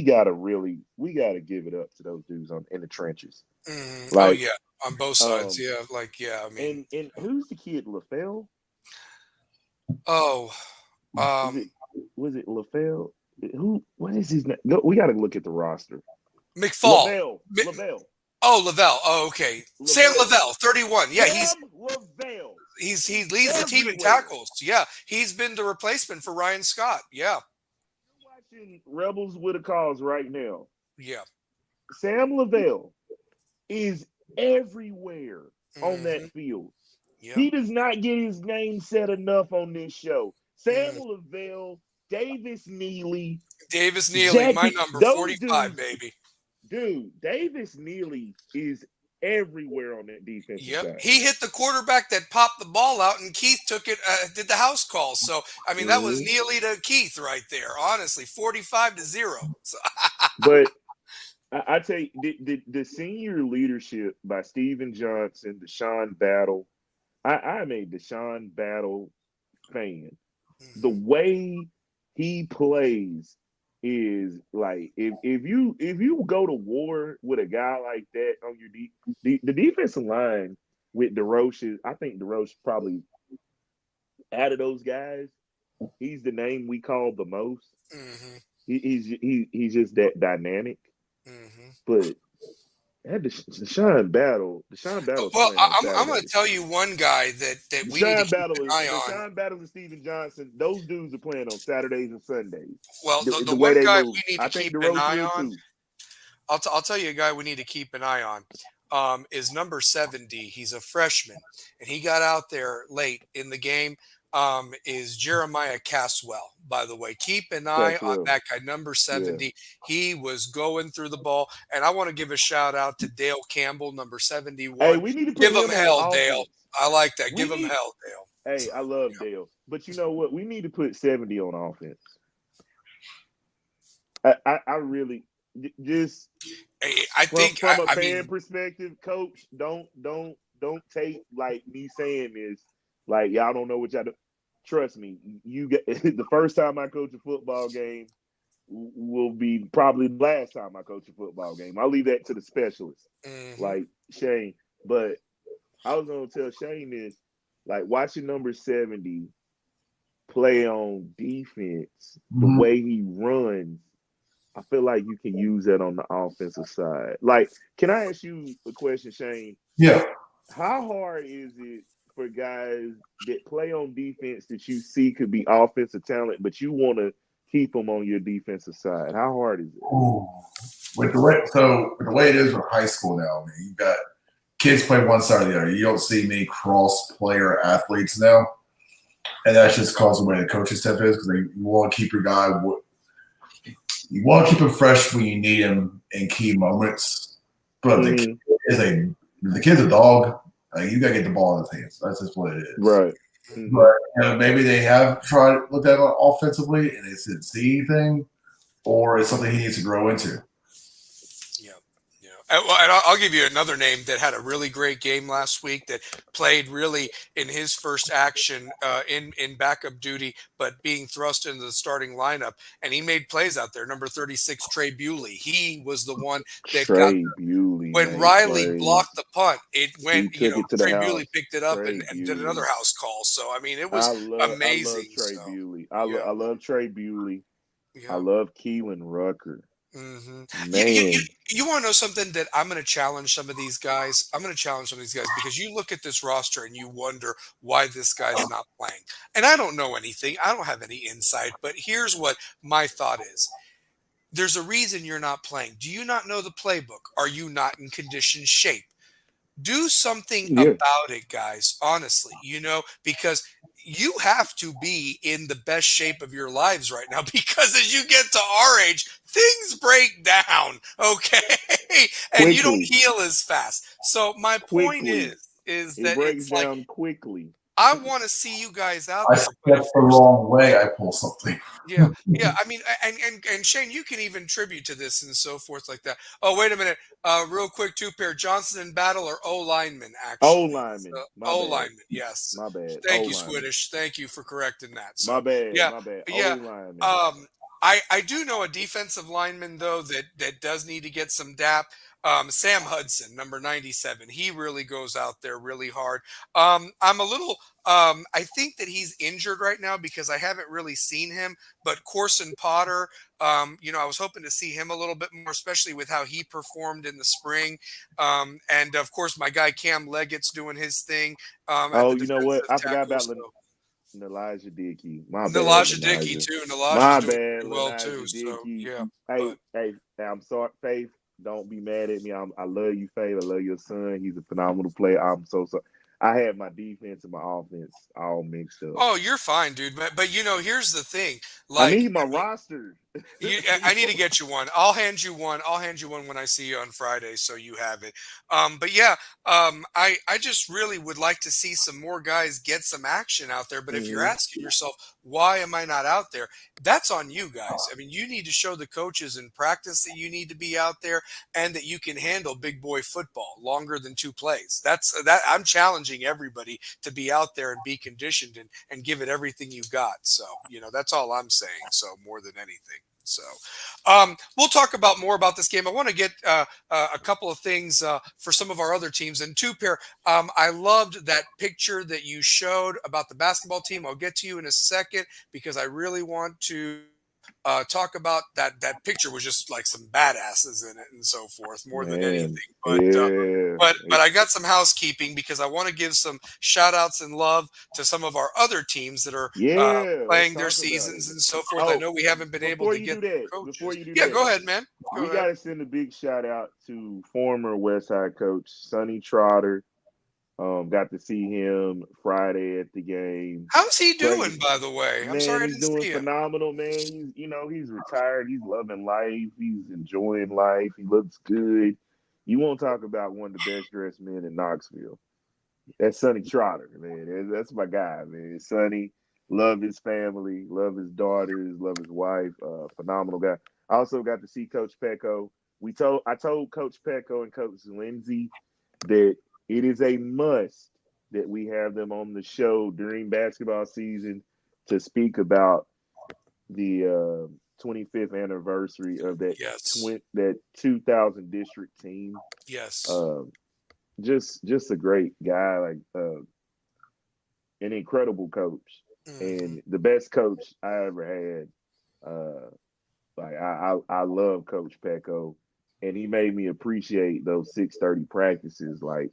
gotta give it up to those dudes in the trenches. Like, on both sides. I mean, and who's the kid, LaFell? Was it LaFell? What is his name? We got to look at the roster. McFall. Lavelle. Oh, Lavelle. Oh, okay. Sam Lavelle, 31. Yeah, Lavelle. He leads the team in tackles. Yeah, he's been the replacement for Ryan Scott. Yeah. You're watching Rebels with a Cause right now. Yeah. Sam Lavelle is everywhere on that field. Yep. He does not get his name said enough on this show. Sam Lavelle, Davis Neely, my number 45, baby. Dude, Davis Neely is everywhere on that defensive side. He hit the quarterback that popped the ball out, and Keith took it, did the house call. So, I mean, that was Neely to Keith right there, honestly, 45-0. So. But I tell you, the senior leadership by Steven Johnson, Deshaun Battle, I'm a Deshaun Battle fan. The way he plays is like if you go to war with a guy like that on your the defensive line with DeRoche, I think DeRoche probably out of those guys, he's the name we call the most. He's just that dynamic. But Deshaun Battle. Well, I'm going to tell you one guy that we need to keep an eye on. Deshaun Battle and Steven Johnson. Those dudes are playing on Saturdays and Sundays. Well, the one guy we need to keep an eye on. I'll tell you a guy we need to keep an eye on. Is number 70. He's a freshman, and he got out there late in the game. Is Jeremiah Caswell, by the way. Keep an eye on that guy, number 70. Yeah. He was going through the ball. And I want to give a shout out to Dale Campbell, number 71. Hey, we need to give him hell, Dale. I like that. Give him hell, Dale. Hey, I love Dale. But you know what? We need to put 70 on offense. I really just I think from a fan perspective, coach, don't don't take like me saying this like y'all don't know what y'all do. Trust me, you get the first time I coach a football game will be probably the last time I coach a football game. I'll leave that to the specialists, like Shane. But I was gonna tell Shane this, like watching number 70 play on defense, the way he runs, I feel like you can use that on the offensive side. Like, can I ask you a question, Shane? Yeah. How hard is it for guys that play on defense that you see could be offensive talent, but you want to keep them on your defensive side? How hard is it? Ooh. With the way it is with high school now, man, you got kids play one side or the other. You don't see many cross-player athletes now, and that's just because of the way the coaching staff is. Because you want to keep your guy, you want to keep him fresh when you need him in key moments. But the kid's a dog. Like, you gotta get the ball in his hands. That's just what it is. Right. But maybe they have looked at it offensively and they didn't see anything, or it's something he needs to grow into. And I'll give you another name that had a really great game last week that played really in his first action in backup duty, but being thrust into the starting lineup. And he made plays out there. Number 36, Trey Bewley. He was the one that got Bewley, when Riley blocked the punt. It went, Trey Bewley picked it up and did another house call. So, I mean, it was amazing. I love Trey Bewley. I love Trey Bewley. Yeah. I love Keelan Rucker. Man, you want to know something that I'm going to challenge some of these guys? I'm going to challenge some of these guys because you look at this roster and you wonder why this guy's not playing. And I don't know anything. I don't have any insight. But here's what my thought is. There's a reason you're not playing. Do you not know the playbook? Are you not in conditioned shape? Do something about it, guys, honestly, because you have to be in the best shape of your lives right now, because as you get to our age, things break down, okay? And you don't heal as fast. So my point is that it breaks it's down like, quickly. I want to see you guys out I there. step the wrong way, I pull something. Yeah. I mean, and Shane, you can even tribute to this and so forth like that. Oh, wait a minute. Real quick, two-pair. Johnson and Battle or O lineman, actually. O lineman. O lineman, yes. My bad. Thank you, Swedish. Thank you for correcting that. So, my bad. Yeah. My bad. Yeah. O-lineman. I do know a defensive lineman, though, that does need to get some dap. Sam Hudson, number 97. He really goes out there really hard. I'm a little I think that he's injured right now because I haven't really seen him. But Corson Potter, I was hoping to see him a little bit more, especially with how he performed in the spring. And of course, my guy Cam Leggett's doing his thing. You know what? I forgot about Elijah Dickey. My bad. Elijah Dickey too. And Elijah's doing well too. So, yeah. Hey, I'm sorry, Faith. Don't be mad at me. I love you, Faith. I love your son. He's a phenomenal player. I'm so sorry. I had my defense and my offense all mixed up. Oh, you're fine, dude. But here's the thing. I need my roster. I need to get you one. I'll hand you one. When I see you on Friday, so you have it. I just really would like to see some more guys get some action out there. But if you're asking yourself, why am I not out there? That's on you guys. I mean, you need to show the coaches in practice that you need to be out there and that you can handle big boy football longer than 2 plays. That I'm challenging everybody to be out there and be conditioned and give it everything you got. So, that's all I'm saying. So more than anything. So we'll talk more about this game. I want to get a couple of things for some of our other teams. And two-pair, I loved that picture that you showed about the basketball team. I'll get to you in a second because I really want to talk about that picture was just like some badasses in it and so forth more than anything. But I got some housekeeping because I want to give some shout outs and love to some of our other teams that are playing their seasons and so forth. I know we haven't been able to get coaches. Before you do that, that, go ahead, man. We got to send a big shout out to former Westside coach Sonny Trotter. Got to see him Friday at the game. How's he doing, by the way? I'm sorry I didn't see him. He's doing phenomenal, man. He's retired. He's loving life. He's enjoying life. He looks good. You won't talk about one of the best dressed men in Knoxville. That's Sonny Trotter, man. That's my guy, man. Sonny, love his family, love his daughters, love his wife. Phenomenal guy. I also got to see Coach Pecco. I told Coach Pecco and Coach Lindsay that it is a must that we have them on the show during basketball season to speak about the 25th anniversary of that Yes. that 2000 district team. Yes. Just a great guy, like an incredible coach, Mhm. and the best coach I ever had. Like I love Coach Pecco, and he made me appreciate those 6:30 practices. Like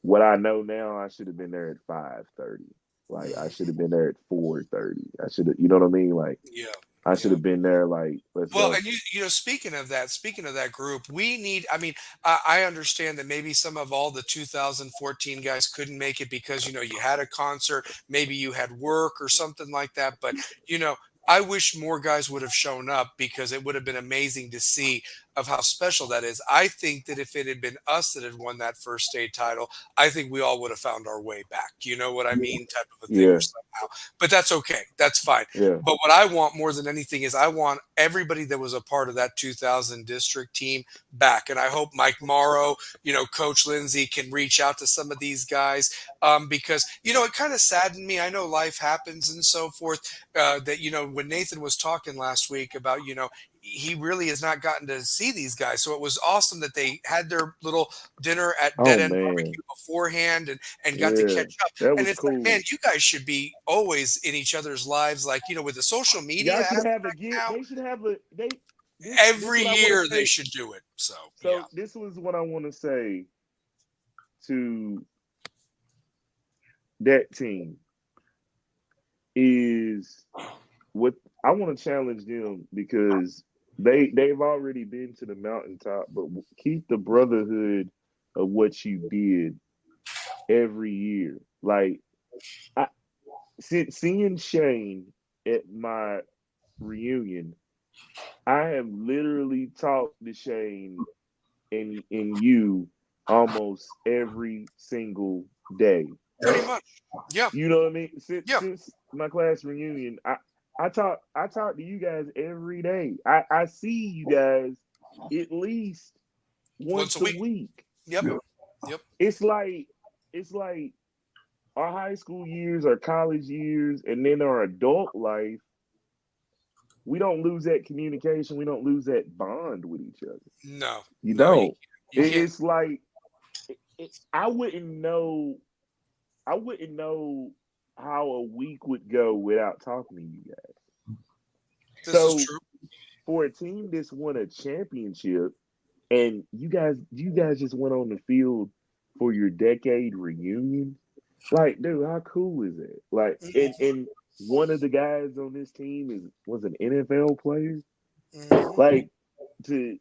what I know now, I should have been there at 5:30. Like I should have been there at 4:30. I should have, you know what I mean? Like Yeah. I should Yeah. have been there. Like let's Well, go. and speaking of that group, we need. I mean, I understand that maybe some of all the 2014 guys couldn't make it because you had a concert, maybe you had work or something like that. But you know, I wish more guys would have shown up because it would have been amazing to see of how special that is. I think that if it had been us that had won that first state title, I think we all would have found our way back. You know what I mean? Type of a thing or Yeah, somehow. But that's okay. That's fine. yeah. But what I want more than anything is I want everybody that was a part of that 2000 district team back. And I hope Mike Morrow, Coach Lindsay can reach out to some of these guys because, it kind of saddened me. I know life happens and so forth. That, when Nathan was talking last week about, he really has not gotten to see these guys. So it was awesome that they had their little dinner at Oh Dead End man, Barbecue beforehand and got to yeah, catch up. that And was it's like, cool. man, you guys should be always in each other's lives, like, with the social media Y'all should have a aspect get. now. They should have a they. This Every what I want to year they say. should do it. So, yeah. So this was what I want to say to that team is what I want to challenge them because they've already been to the mountaintop, but keep the brotherhood of what you did every year. Like I seeing Shane at my reunion, I have literally talked to Shane and you almost every single day. Pretty much. Yeah. You know what I mean? Since Yeah. since my class reunion, I talk to you guys every day. I see you guys at least Once once a a week. week. Yep. Yep. It's like our high school years, our college years, and then our adult life. We don't lose that communication. We don't lose that bond with each other. No. You No, don't. you can't. It's like I wouldn't know. I wouldn't know how a week would go without talking to you guys. This is So true. for a team that's won a championship, and you guys just went on the field for your decade reunion, like, dude, how cool is it? Like, and one of the guys on this team was an NFL player. Mhm. Like, to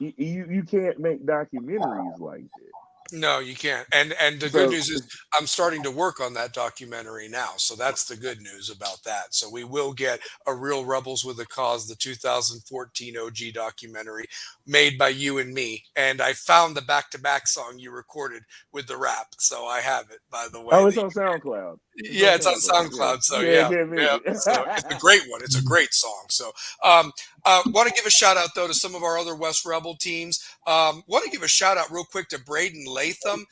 you can't make documentaries like that. No, you can't. And the good So news is I'm starting to work on that documentary now. So that's the good news about that. So we will get a real Rebels with a Cause, the 2014 OG documentary made by you and me. And I found the back-to-back song you recorded with the rap. So I have it, by the way. oh, it's on SoundCloud. Yeah, it's on SoundCloud. So Yeah, I yeah, can't yeah. miss So it's a it. great one. It's a great song. So want to give a shout out though to some of our other West Rebel teams. Want to give a shout out real quick to Braden Latham,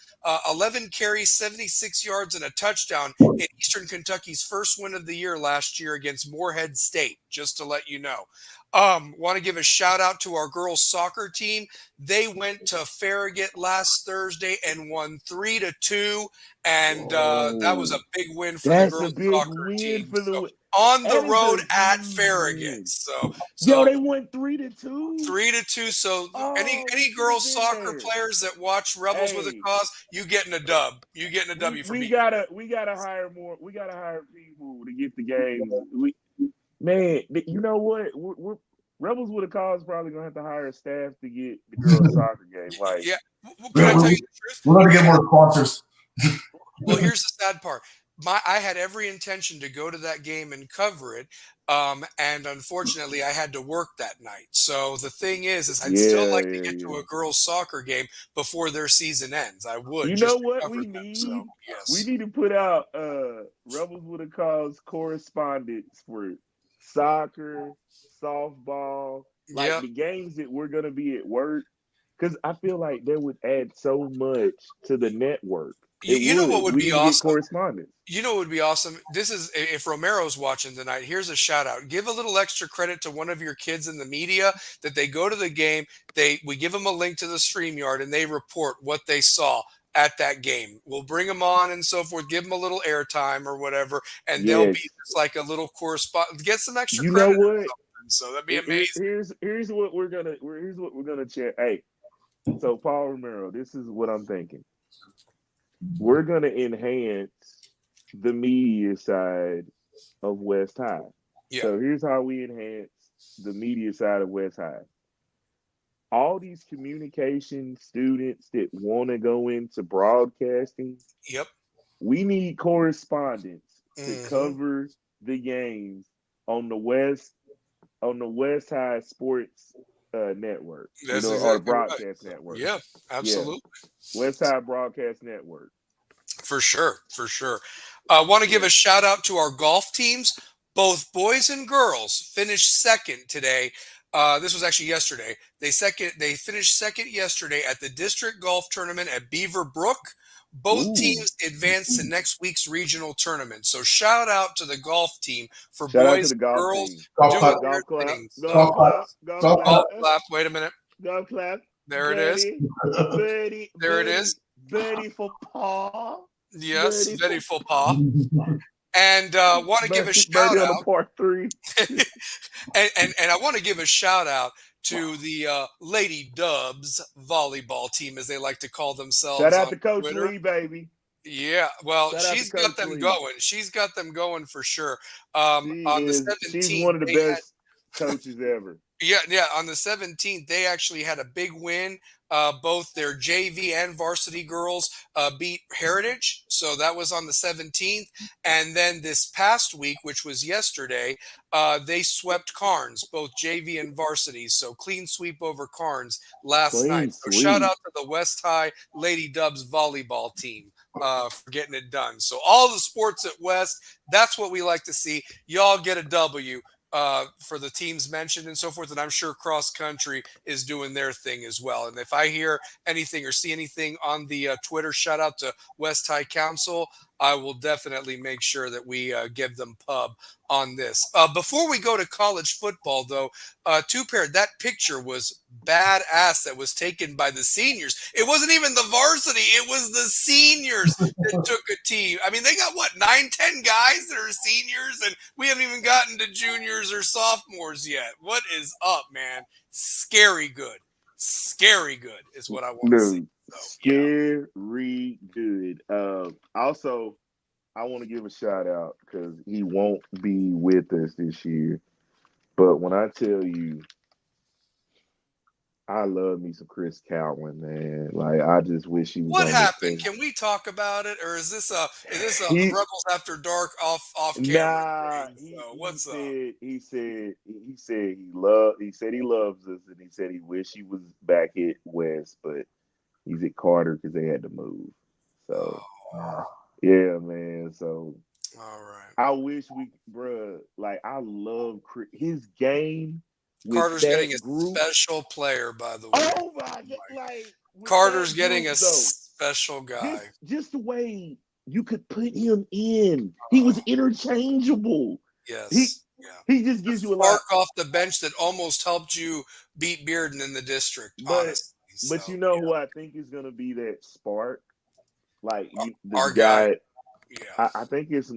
11 carries, 76 yards, and a touchdown in Eastern Kentucky's first win of the year last year against Morehead State. Just to let you know. Want to give a shout out to our girls soccer team. They went to Farragut last Thursday and won 3-2. And that was a Oh, big win for the that's a girls big soccer win team. for So the. on the That is road a at huge Farragut. win. So Yo, they won 3-2. 3-2. So any Oh, we any should have girls been soccer there. players that watch Rebels with a Hey, Cause, you getting a dub. You getting a we W for we beating. gotta hire more. We gotta hire people to get the games. Man, you know what? We're Rebels with a Cause probably gonna have to hire staff to get the girls soccer game. Like, Yeah. Can I tell you the truth? We're going to get more sponsors. Well, here's the sad part. I had every intention to go to that game and cover it, and unfortunately, I had to work that night. So the thing is I'd still yeah, like to yeah, get to yeah. a girls' soccer game before their season ends. I would You know just to what cover we them. So need? We yes, need to put out Rebels with a Cause correspondence for soccer, softball, like yep, the games that we're gonna be at work. because I feel like that would add so much to the network. You know what would We be need to get awesome? correspondence. You know what would be awesome? This is if Romero's watching tonight, here's a shout out. Give a little extra credit to one of your kids in the media that they go to the game, we give them a link to the StreamYard and they report what they saw at that game. We'll bring them on and so forth, give them a little airtime or whatever, and they'll be Yes. just like a little correspondent, get some extra You credit know or what? something. So that'd be amazing. Here's what we're gonna check. Hey, so Paul Romero, this is what I'm thinking. We're gonna enhance the media side of West High. Yeah. So here's how we enhance the media side of West High. All these communication students that want to go into broadcasting, Yep. we need correspondents to Mhm. cover the games on the West High Sports Network, That's or exactly broadcast right. network. Yeah, absolutely. West Side Broadcast Network. For sure, for sure. I want to give a shout out to our golf teams. Both boys and girls finished second today. This was actually yesterday. They finished second yesterday at the district golf tournament at Beaver Brook. Both Ooh. teams advanced to next week's regional tournament. So shout out to the golf team for Shout out to boys the and golf girls team. Golf doing clap. their Golf clap. thing. Golf clap. Golf Golf clap. clap. Wait a minute. Golf clap. There it is. Birdie. There it is. Birdie for Paul. Yes, Birdie very for- faux pas. And want to give a shout Birdie on out. the par 3. and I want to give a shout out to the Lady Dubs volleyball team, as they like to call themselves. Shout out on to Coach Twitter. Lee, baby. Yeah, well, Shout out to she's got Coach them Lee. going. She's got them going for sure. On the 17th, She's one of the best coaches ever. Yeah. On the 17th, they actually had a big win. Both their JV and varsity girls beat Heritage. So that was on the 17th. And then this past week, which was yesterday, they swept Carnes, both JV and varsity. So clean sweep over Carnes last night. So shout out to the West High Lady Dubs volleyball team for getting it done. So all the sports at West, that's what we like to see. Y'all get a W. For the teams mentioned and so forth, and I'm sure cross country is doing their thing as well. And if I hear anything or see anything on the Twitter, shout out to West High Council, I will definitely make sure that we give them pub on this. Before we go to college football, though, two-pair, that picture was badass that was taken by the seniors. It wasn't even the varsity. It was the seniors that took a team. I mean, they got, 9-10 guys that are seniors, and we haven't even gotten to juniors or sophomores yet. What is up, man? Scary good. Scary good is what I want to see. So, Scary good. Also, I want to give a shout out because he won't be with us this year. But when I tell you, I love me some Chris Cowan, man. Like, I just wish he was. What on happened? this Can we talk about it, or is this a He- Rebels After Dark off camera? Nah, thing? What's up? He said he loves us, and he said he wish he was back at West, but he's at Carter because they had to move. So yeah, man. So All right. I wish I love his game. with Carter's that getting a group. special player, by the way. Oh my God! Like with Carter's that getting group, a though, special guy. just the way you could put him in. He was interchangeable. Yes. He just gives you a lot. Spark off the bench that almost helped you beat Bearden in the district, honestly. But you know who I think is going to be that spark? Like the Our guy. Yeah. I think it's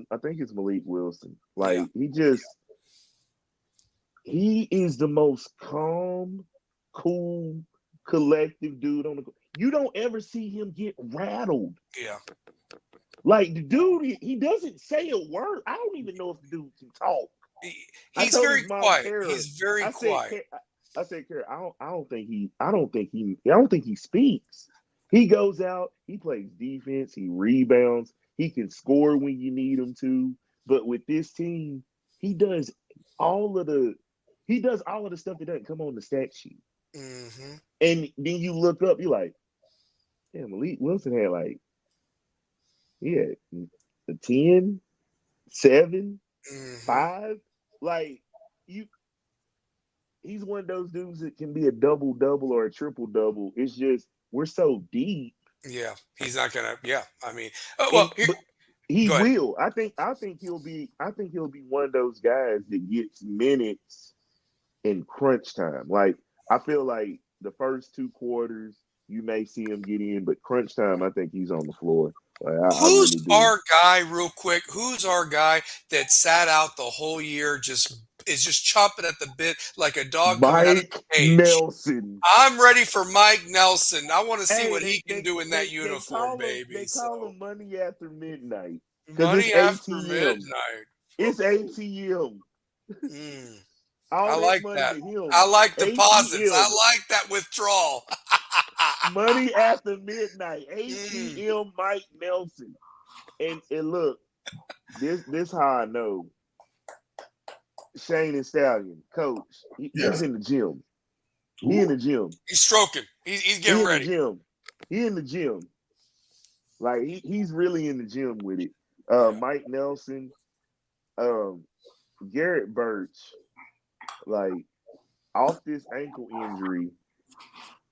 Malik Wilson. Like he is the most calm, cool, collective dude on the. You don't ever see him get rattled. Yeah. Like the dude, he doesn't say a word. I don't even know if the dude can talk. He's very quiet. He's very quiet. I said, Kara, I don't think he speaks. He goes out, he plays defense, he rebounds, he can score when you need him to. But with this team, he does all of the stuff that doesn't come on the stat sheet. Mm-hmm. And then you look up, you're like, damn, Malik Wilson had a 10, 7, 5. Like he's one of those dudes that can be a double-double or a triple-double. It's just we're so deep. Yeah, he's not gonna. Yeah, I mean, But he go ahead. will. I think he'll be one of those guys that gets minutes in crunch time. Like I feel like the first 2 quarters you may see him get in, but crunch time, I think he's on the floor. Like, I Who's really do. our guy, real quick? Who's our guy that sat out the whole year, is just chomping at the bit like a dog coming out of the Mike cage? Nelson. I'm ready for Mike Nelson. I want to see what he can they, do in that uniform, baby. They call him money after midnight because Money it's after ATM. midnight. It's ATM. I like that. Him. I like deposits. ATM. I like that withdrawal. Money after midnight. ATM Mike Nelson. And look, this how I know. Shane and Stallion, coach. He's in the gym. He in the gym. He's stroking. He's getting ready. He in the gym. Like he's really in the gym with it. Mike Nelson, Garrett Birch, like off this ankle injury,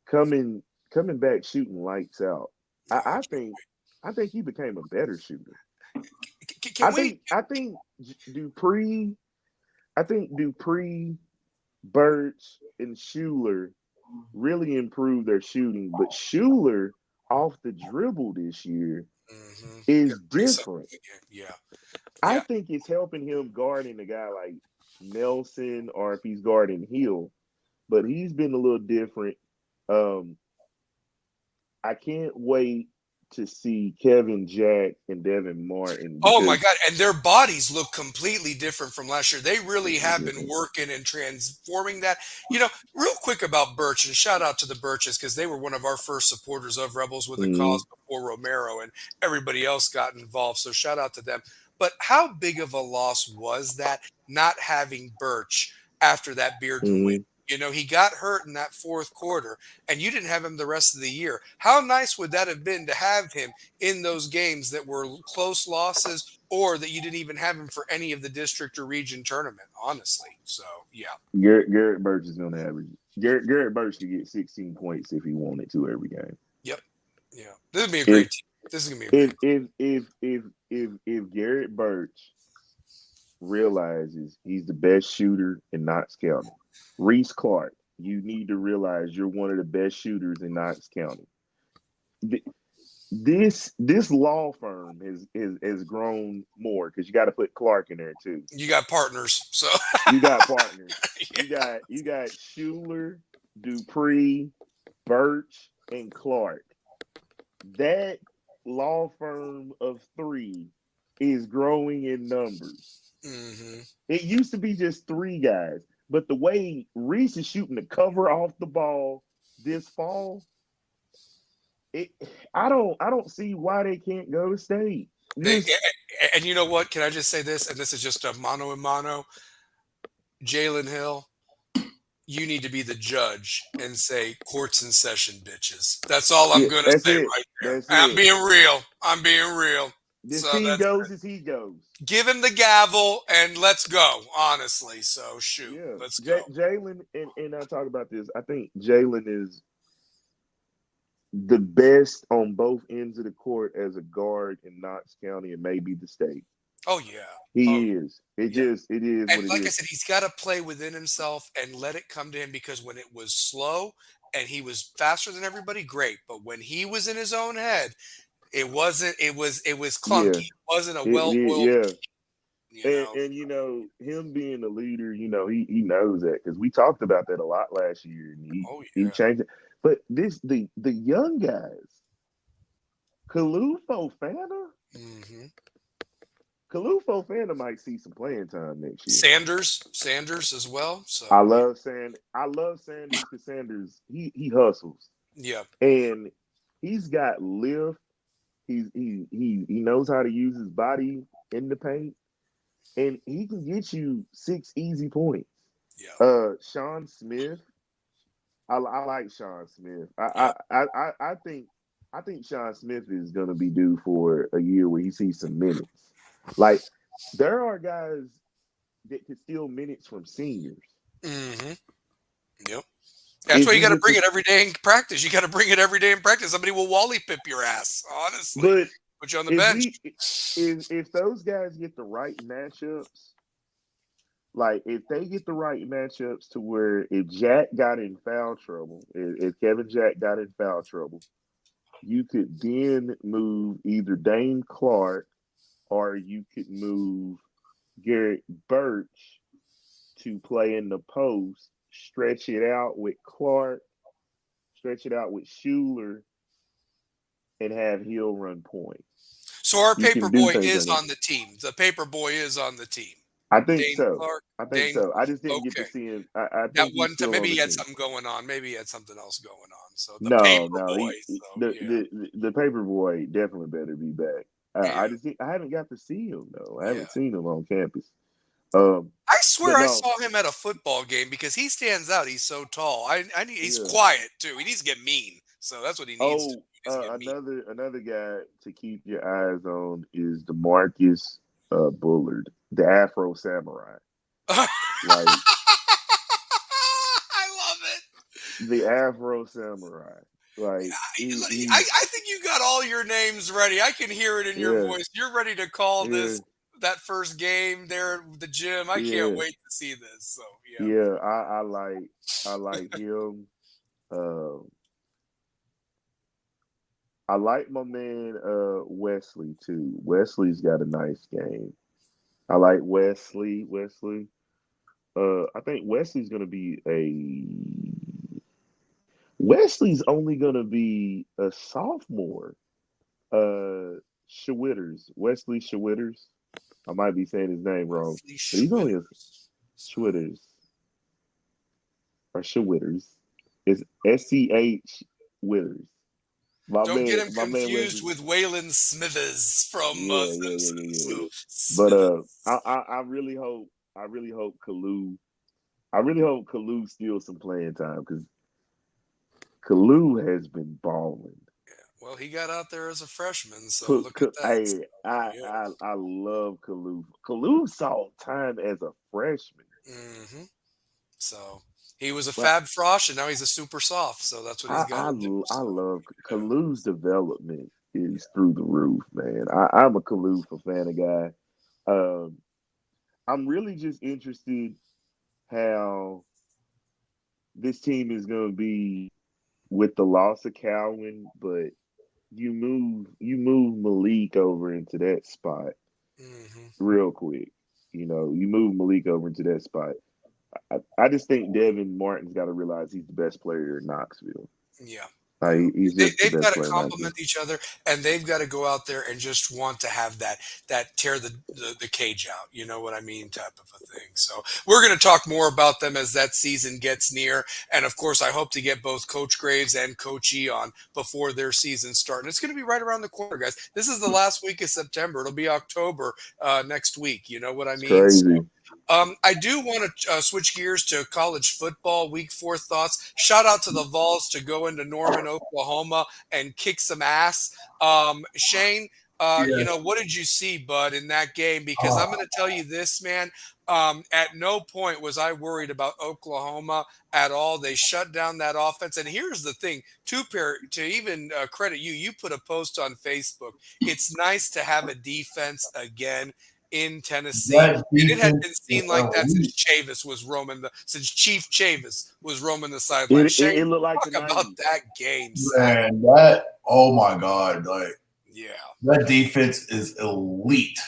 coming back shooting lights out. I think he became a better shooter. I think Dupree, Birch, and Schuler really improved their shooting, but Schuler off the dribble this year is different. Yeah. I think it's helping him guarding a guy like Nelson or if he's guarding Hill, but he's been a little different. I can't wait to see Kevin Jack and Devin Martin. Oh my God. And their bodies look completely different from last year. They really have been working and transforming that. Real quick about Birch, and shout out to the Birches because they were one of our first supporters of Rebels with a Cause before Romero and everybody else got involved. So shout out to them. But how big of a loss was that not having Birch after that Bearden win? He got hurt in that 4th quarter, and you didn't have him the rest of the year. How nice would that have been to have him in those games that were close losses or that you didn't even have him for any of the district or region tournament, honestly? So, yeah. Garrett Birch is going to average. Garrett Birch could get 16 points if he wanted to every game. Yep. Yeah. This is going to be a great team. This is going to be a great team. If Garrett Birch realizes he's the best shooter in Knox County, Reese Clark, you need to realize you're one of the best shooters in Knox County. This law firm has grown more because you got to put Clark in there too. You got partners, so you got partners. Yeah. You got Schuler, Dupree, Birch, and Clark. That law firm of 3 is growing in numbers. It used to be just 3 guys. But the way Reese is shooting the cover off the ball this fall, I don't see why they can't go to state. And you know what? Can I just say this? And this is just a mano a mano. Jalen Hill, you need to be the judge and say court's in session, bitches. That's all I'm going to say right there. I'm being real. This team goes as he goes. Give him the gavel and let's go, honestly. So, shoot, let's go. Jalen, and I talk about this, I think Jalen is the best on both ends of the court as a guard in Knox County and maybe the state. Oh, yeah. He is. It is and what it like is. I said, he's got to play within himself and let it come to him because when it was slow and he was faster than everybody, great. But when he was in his own head, it was clunky. It wasn't a well-oiled And him being a leader, he knows that because we talked about that a lot last year, and he changed it. But the young guys, Kalu Fofana, Kalu Fofana might see some playing time next year. Sanders as well. So I love Sanders because Sanders he hustles. Yeah, and he's got lift. He knows how to use his body in the paint, and he can get you 6 easy points. Yeah. Sean Smith, I like Sean Smith. I think Sean Smith is going to be due for a year where he sees some minutes. Like there are guys that can steal minutes from seniors. Yep. That's If why you got to get bring the- it every day in practice. You got to bring it every day in practice. Somebody will Wally pip your ass, honestly. But Put you on the bench. if those guys get the right matchups, like if they get the right matchups to where if Jack got in foul trouble, if Kevin Jack got in foul trouble, you could then move either Dane Clark or you could move Garrett Birch to play in the post, stretch it out with Clark, stretch it out with Schuler, and have Hill run point. So our You paper can do boy things is like that. on the team. The paper boy is on the team. I think Dane so. Clark, I think Dane so. I just didn't get to okay. see him. I That think one he's time, still maybe on he the had team. something going on. Maybe he had something else going on. So the No, paper no, boy. the paper boy definitely better be back. Yeah. I haven't got to see him though. I Yeah. haven't seen him on campus. I swear but I no. saw him at a football game because he stands out. He's so tall. He's Yeah. quiet too. He needs to get mean. So that's what he needs to do. He needs to get mean. Another guy to keep your eyes on is DeMarcus Bullard, the Afro Samurai. Like I love it. the Afro Samurai. Like I think you got all your names ready. I can hear it in your voice. You're ready to call that first game there at the gym. I can't wait to see this. So yeah, I like him. I like my man Wesley too. Wesley's got a nice game. I like Wesley. I think Wesley's gonna be Wesley's only gonna be a sophomore. Schwitters. Wesley Schwitters. I might be saying his name wrong. But he's only a Schwitters. Or Schwitters. It's SCH Witters. Don't get him confused with Waylon Smithers from Simpsons. But I really hope Kalu steals some playing time because Kalu has been balling. Yeah. Well, he got out there as a freshman, so look at that. I love Kalu. Kalu saw time as a freshman. Mm-hmm. So he was a Fab Frosh, and now he's a super soft. So that's what he's got to do. I love Kalu's development is through the roof, man. I'm a Kalu fan guy. I'm really just interested how this team is going to be with the loss of Calvin, but you move Malik over into that spot real quick. You move Malik over into that spot. I just think Devin Martin's got to realize he's the best player in Knoxville. Yeah. They've got to complement each other, and they've got to go out there and just want to have that tear the cage out. You know what I mean? Type of a thing. So we're going to talk more about them as that season gets near. And of course, I hope to get both Coach Graves and Coach E on before their season start. And it's going to be right around the corner, guys. This is the last week of September. It'll be October next week. You know what I mean? Crazy. I do want to switch gears to college football. Week 4 thoughts. Shout out to the Vols to go into Norman, Oklahoma, and kick some ass. Shane, what did you see, bud, in that game? Because I'm going to tell you this, man. At no point was I worried about Oklahoma at all. They shut down that offense. And here's the thing, to even credit you, you put a post on Facebook. It's nice to have a defense again in Tennessee. It had been seen like that since Chief Chavis was roaming the sideline. It looked like talk about that game, man. Oh my God, that defense is elite.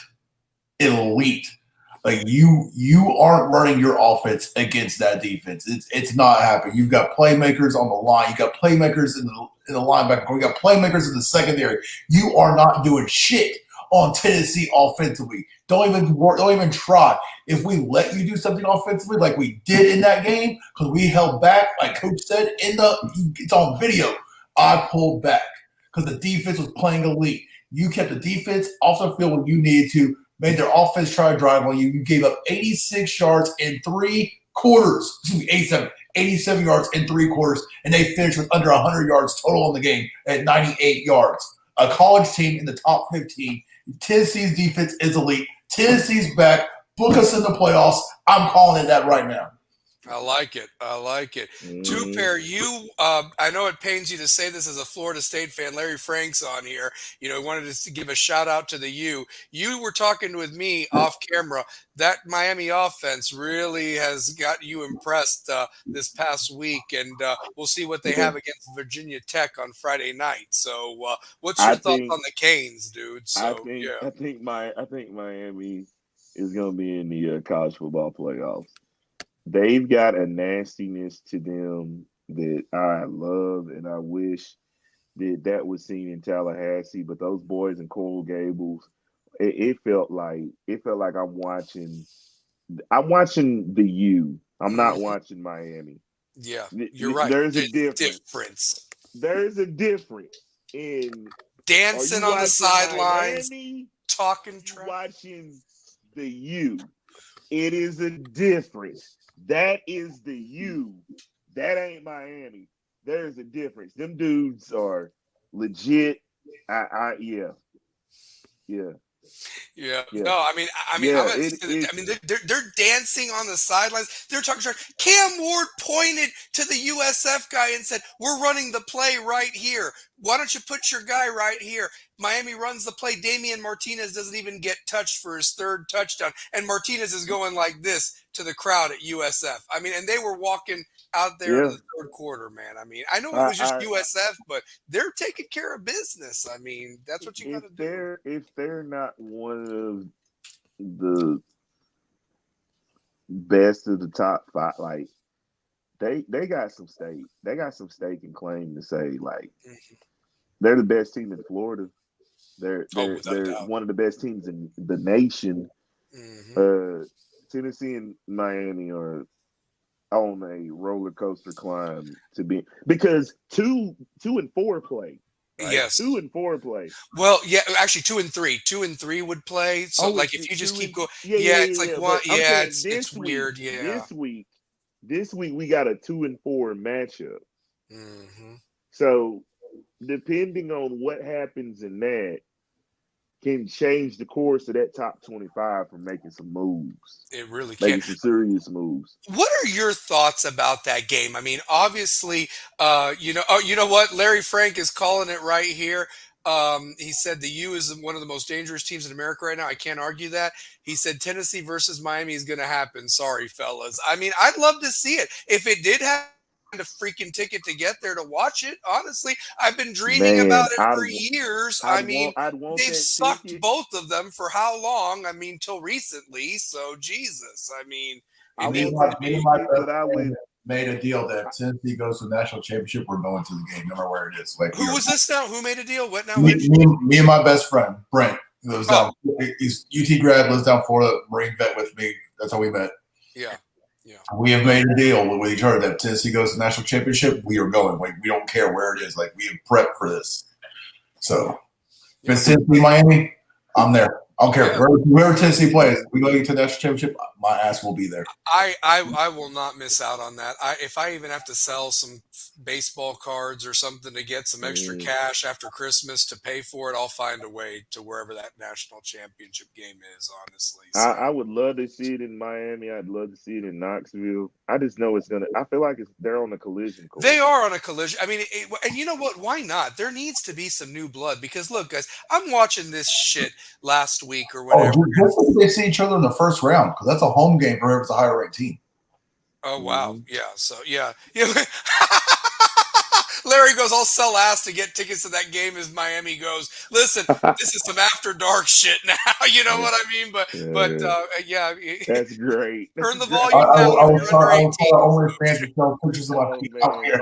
Like you aren't running your offense against that defense. It's not happening. You've got playmakers on the line. You got playmakers in the linebacker. You got playmakers in the secondary. You are not doing shit on Tennessee offensively. Don't even try. If we let you do something offensively like we did in that game, because we held back, like Coach said, it's on video, I pulled back because the defense was playing elite. You kept the defense off the field when you needed to, made their offense try to drive on you. You gave up 86 yards in 3 quarters. 87 yards in 3 quarters, and they finished with under 100 yards total in the game at 98 yards. A college team in the top 15. Tennessee's defense is elite. Tennessee's back. Book us in the playoffs. I'm calling it that right now. I like it. I like it. Two Mhm. pair, you. I know it pains you to say this as a Florida State fan. Larry Frank's on here. You know, wanted to give a shout out to the U. You were talking with me off camera. That Miami offense really has got you impressed this past week, and we'll see what they Yeah. have against Virginia Tech on Friday night. So, what's I your thoughts think on the Canes, dude? So, yeah. I think Miami is going to be in the college football playoffs. They've got a nastiness to them that I love, and I wish that was seen in Tallahassee. But those boys in Coral Gables, it felt like I'm watching the U. I'm not Mhm. watching Miami. Yeah, you're right. There's a There's difference. difference. There's a difference in are Dancing you on the watching sidelines, Miami? talking You trash. watching the U. It is a difference. That is the U. That ain't Miami. There's a difference. Them dudes are legit. Yeah, yeah, Yeah, yeah, no, I mean, yeah. I'm gonna say that. I mean, they're dancing on the sidelines. They're talking trash. Cam Ward pointed to the USF guy and said, "We're running the play right here. Why don't you put your guy right here?" Miami runs the play. Damian Martinez doesn't even get touched for his third touchdown, and Martinez is going like this to the crowd at USF. I mean, and they were walking out there in Yeah. the third quarter, man. I mean, I know it I, was just I, USF, but they're taking care of business. I mean, that's what you got to do. if they're not one of the best of the top five, like they got some stake. They got some stake and claim to say like Mhm. they're the best team in Florida. They're Oh, they're without a they're doubt. one of the best teams in the nation. Hmm. Tennessee and Miami are on a roller coaster climb to be because two and four play, right? Two Yes. and four play. Well, yeah, actually 2 and 3. 2 and 3 would play. So Oh, like if you it's just two keep and going, yeah, yeah, yeah, yeah, it's like yeah. one, But I'm yeah, saying it's weird, yeah. this week we got a 2 and 4 matchup. Hmm. So depending on what happens in that, can change the course of that top 25 from making some moves, It really can. making some serious moves. What are your thoughts about that game? I mean, obviously, you know what? Larry Frank is calling it right here. He said the U is one of the most dangerous teams in America right now. I can't argue that. He said Tennessee versus Miami is going to happen. Sorry, fellas. I mean, I'd love to see it. If it did happen, a freaking ticket to get there to watch it. Honestly, I've been dreaming Man, about it for years. I mean, I'd want they've that sucked ticket. both of them for how long? I mean, till recently. So Jesus, I mean, I it Me needs and want my, to that me and be. my ticket, best but I friend would. made a deal that if Tennessee goes to the national championship, we're going to the game, no matter where it is. Like we Who are. was this now? Who made a deal? What now? Me, Which? me, me and my best friend Brent lives Oh, down. He's UT grad, lives down Florida, Marine vet with me. That's how we met. yeah, yeah. We have made a deal with each other that if Tennessee goes to the national championship, we are going. We don't care where it is. Like we have prepped for this. So if it's Tennessee, Miami, I'm there. I don't care. Yeah. Wherever Tennessee plays, we go to the national championship, my ass will be there. I will not miss out on that. If I even have to sell some baseball cards or something to get some extra Mm, cash after Christmas to pay for it, I'll find a way to wherever that national championship game is. Honestly, so I would love to see it in Miami. I'd love to see it in Knoxville. I just know it's gonna. I feel like they're on a collision they course. are on a collision. I mean, and you know what? Why not? There needs to be some new blood because look, guys, I'm watching this shit last week or Oh, whatever. just if they see each other in the first round, because that's a home game for whoever's the higher ranked team. Oh wow, Mm-hmm. yeah. So yeah. Larry goes, I'll sell ass to get tickets to that game as Miami goes, listen, this is some after dark shit now. You know what I mean? But Yeah, yeah, that's great. turn That's the great. volume down if you're under I will 18. start OnlyFans and sell pictures of my Oh feet out man, here.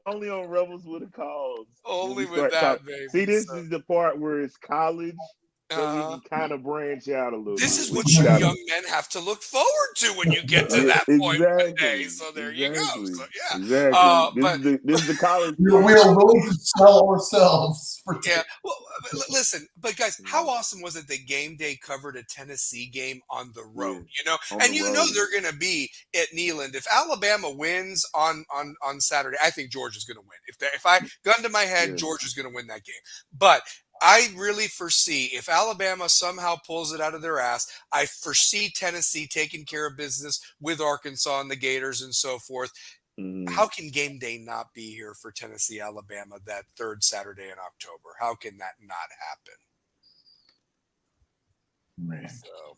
only on Rebels with a Cause when Only we with start talking. that, See, baby. this So, is the part where it's college, so we uh, can kind of branch out a little this bit. is We what can you kind of young men have to look forward to when you get to yeah, that point one day. exactly, So there you go. exactly, So yeah. exactly. But This is the college We game. are willing to sell ourselves for yeah. tickets. Well, listen, but guys, how Mm, awesome was it that game day covered a Tennessee game on the yeah, road? You know, on the and you know road. they're going to be at Neyland. If Alabama wins on Saturday, I think Georgia's going to win. If I gun to my head, Yeah, Georgia's going to win that game. But I really foresee if Alabama somehow pulls it out of their ass, I foresee Tennessee taking care of business with Arkansas and the Gators and so forth. Mhm. How can game day not be here for Tennessee, Alabama that third Saturday in October? How can that not happen? Man. So,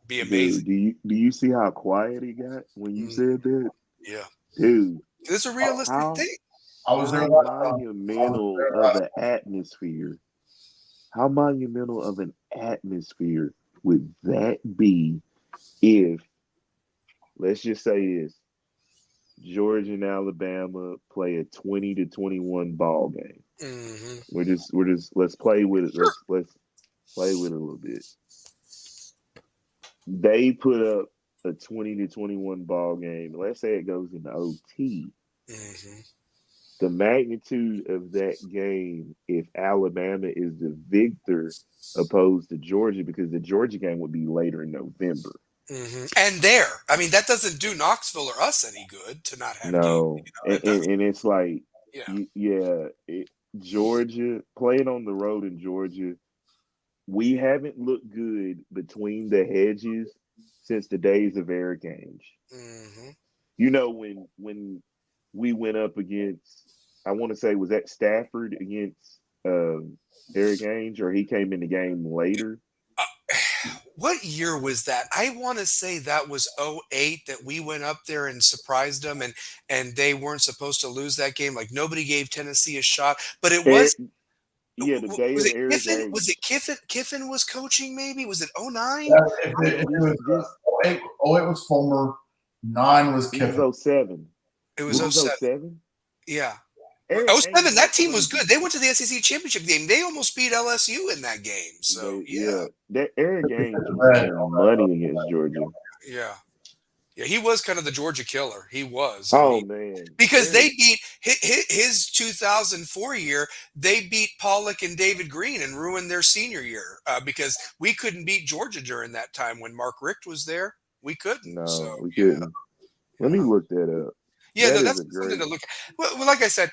be Dude, amazing. do you see how quiet it got when you said that? Yeah. Dude, It's a realistic how thing. I was there how last time. monumental of an atmosphere? How monumental of an atmosphere would that be if, let's just say this, Georgia and Alabama play a 20-21 ball game. Mm-hmm. We're just let's play with it. Sure. Let's play with it a little bit. They put up a 20-21 ball game. Let's say it goes into OT. Mm-hmm. The magnitude of that game, if Alabama is the victor opposed to Georgia, because the Georgia game would be later in November. Mm-hmm. And that doesn't do Knoxville or us any good to not have game. No, and it's like, Yeah. Georgia playing on the road in Georgia. We haven't looked good between the hedges since the days of Eric Ainge. Mm-hmm. You know, when we went up against, I want to say, was that Stafford against Eric Ainge, or he came in the game later? What year was that? I want to say that was '08 that we went up there and surprised them and they weren't supposed to lose that game. Like nobody gave Tennessee a shot, but it Eric, was yeah, the day was of it Eric Kiffin? Ainge. Was it Kiffin? Kiffin was coaching maybe? Was it '09? Yeah, if it was, This 08 was Fulmer, 9 was This Kiffin. is 07. It was This is 07. 07. Yeah. Eric Ainge 07, that went team was crazy. good. They went to the SEC championship game. They almost beat LSU in that game. So yeah. That Eric Ainge was Red. getting money against Georgia. Yeah. Yeah, he was kind of the Georgia killer. He was. I Oh mean, man, because they Eric, beat his 2004 year, they beat Pollock and David Green and ruined their senior year because we couldn't beat Georgia during that time when Mark Richt was there. We couldn't. So no, we yeah. couldn't. Let me look that up. Yeah, That no, is that's a something great. to look at. Well, like I said,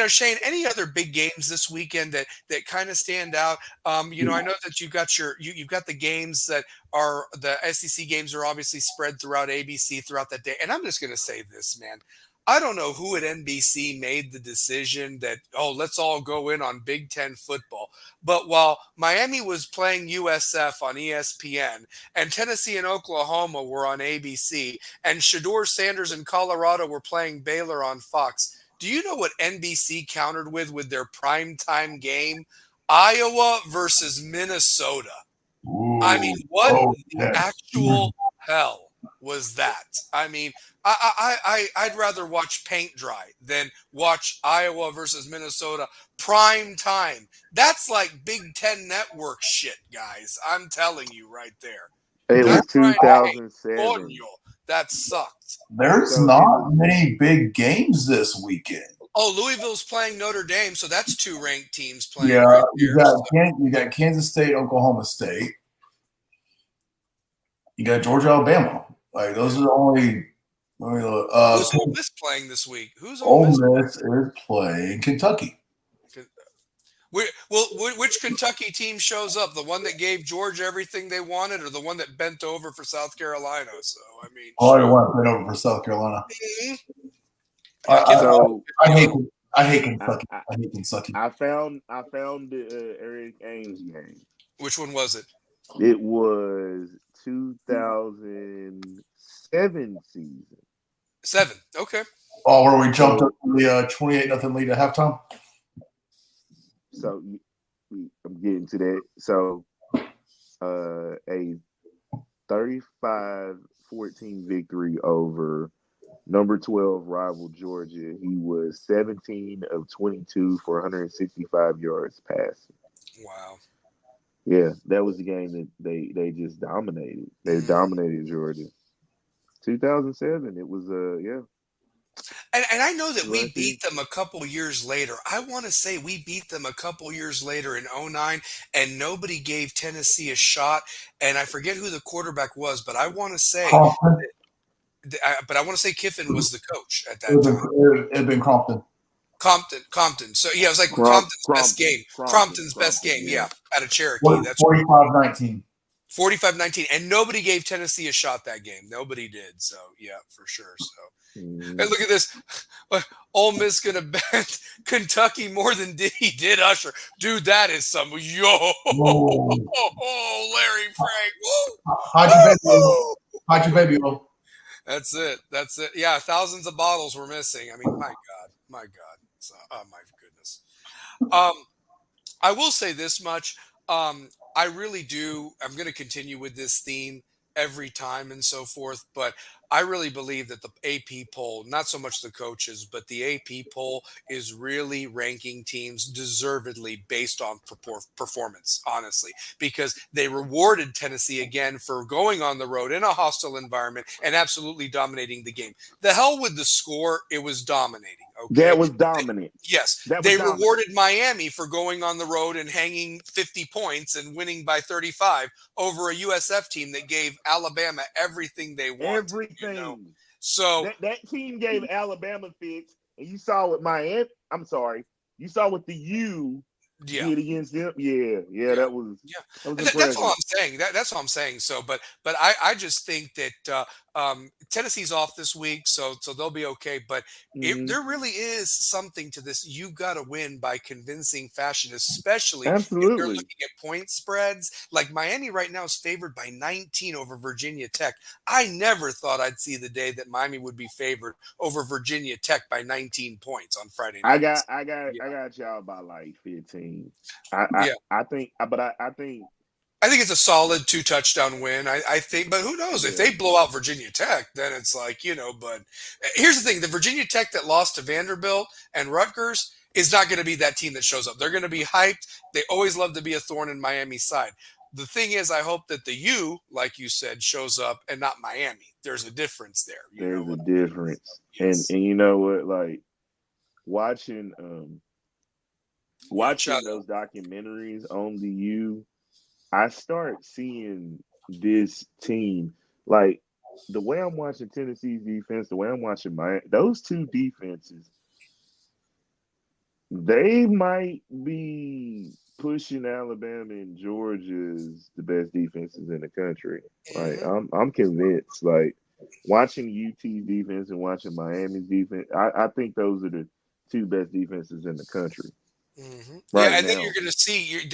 Shane, any other big games this weekend that kind of stand out? I know that you've got you've got the games that are the SEC games are obviously spread throughout ABC throughout that day. And I'm just going to say this, man. I don't know who at NBC made the decision that, let's all go in on Big Ten football. But while Miami was playing USF on ESPN and Tennessee and Oklahoma were on ABC, and Shador Sanders in Colorado were playing Baylor on Fox. Do you know what NBC countered with their primetime game? Iowa versus Minnesota. I mean, Ooh. what the Okay. actual hell was that? I mean, I'd rather watch paint dry than watch Iowa versus Minnesota prime time. That's like Big Ten Network shit, guys. I'm telling you right there. It Not was trying to hate 2007. Coño. That sucked. There's So it not was. many big games this weekend. Oh, Louisville's playing Notre Dame, so that's two ranked teams playing Yeah, right you there. got Kansas State, Oklahoma State. You got Georgia, Alabama. Like those are the only. Who's Ole Miss playing this week? Who's Ole Ole Miss? Miss is playing Kentucky. Which Kentucky team shows up? The one that gave Georgia everything they wanted, or the one that bent over for South Carolina? So I mean, Oh, I want to play over for South Carolina. Mhm. So I hate Kentucky. I, I hate Kentucky. I found the Eric Ainge game. Which one was it? It was 2007 season. 7. Okay. Oh, where we jumped up to the 28-0 lead at halftime. So I'm getting to that. So a 35-14 victory over number 12 rival Georgia. He was 17 of 22 for 165 yards passing. Wow. Yeah, that was the game that they just dominated. They dominated Georgia. 2007. It was yeah. And I know that we Right beat them a couple years later. I want to say we beat them a couple years later in '09, and nobody gave Tennessee a shot. And I forget who the quarterback was, but I want to say, Compton. Kiffin was the coach at It that time. had been Compton. Compton. So yeah, it was like Compton's best game. Crompton's best game. Yeah, out of Cherokee. That's 45-19. 45-19, and nobody gave Tennessee a shot that game. Nobody did. So yeah, for sure. So hey, look at this. Ole Miss gonna bet Kentucky more than he did Usher. Dude, that is some Larry Frank. Hide your baby. That's it. Yeah, thousands of bottles were missing. I mean, my God. So, oh my goodness. I will say this much. I really do. I'm going to continue with this theme every time and so forth, but I really believe that the AP poll, not so much the coaches, but the AP poll is really ranking teams deservedly based on performance, honestly, because they rewarded Tennessee again for going on the road in a hostile environment and absolutely dominating the game. The hell with the score, it was dominating. Okay? That was dominant. They rewarded Miami for going on the road and hanging 50 points and winning by 35 over a USF team that gave Alabama everything they wanted. Everything. You know? So that team gave Alabama fits, and you saw what Miami. I'm sorry, you saw what the U did against them. Yeah, that was that's all I'm saying. That's all I'm saying. So, but I just think that Tennessee's off this week, so they'll be okay. But there really is something to this. You've got to win by convincing fashion, especially if you're looking at point spreads. Like Miami right now is favored by 19 over Virginia Tech. I never thought I'd see the day that Miami would be favored over Virginia Tech by 19 points on Friday night. I got y'all by like 15. I think it's a solid 2-touchdown win. I think, but who knows if they blow out Virginia Tech, then it's like, but here's the thing. The Virginia Tech that lost to Vanderbilt and Rutgers is not going to be that team that shows up. They're going to be hyped. They always love to be a thorn in Miami's side. The thing is, I hope that the U, like you said, shows up and not Miami. There's a difference there. There's a difference. Yes. And you know what, like watching those documentaries on the U, I start seeing this team, like the way I'm watching Tennessee's defense, the way I'm watching those two defenses, they might be pushing Alabama and Georgia's the best defenses in the country. Like I'm convinced. Like watching UT's defense and watching Miami's defense, I think those are the two best defenses in the country. And then you're going to see, and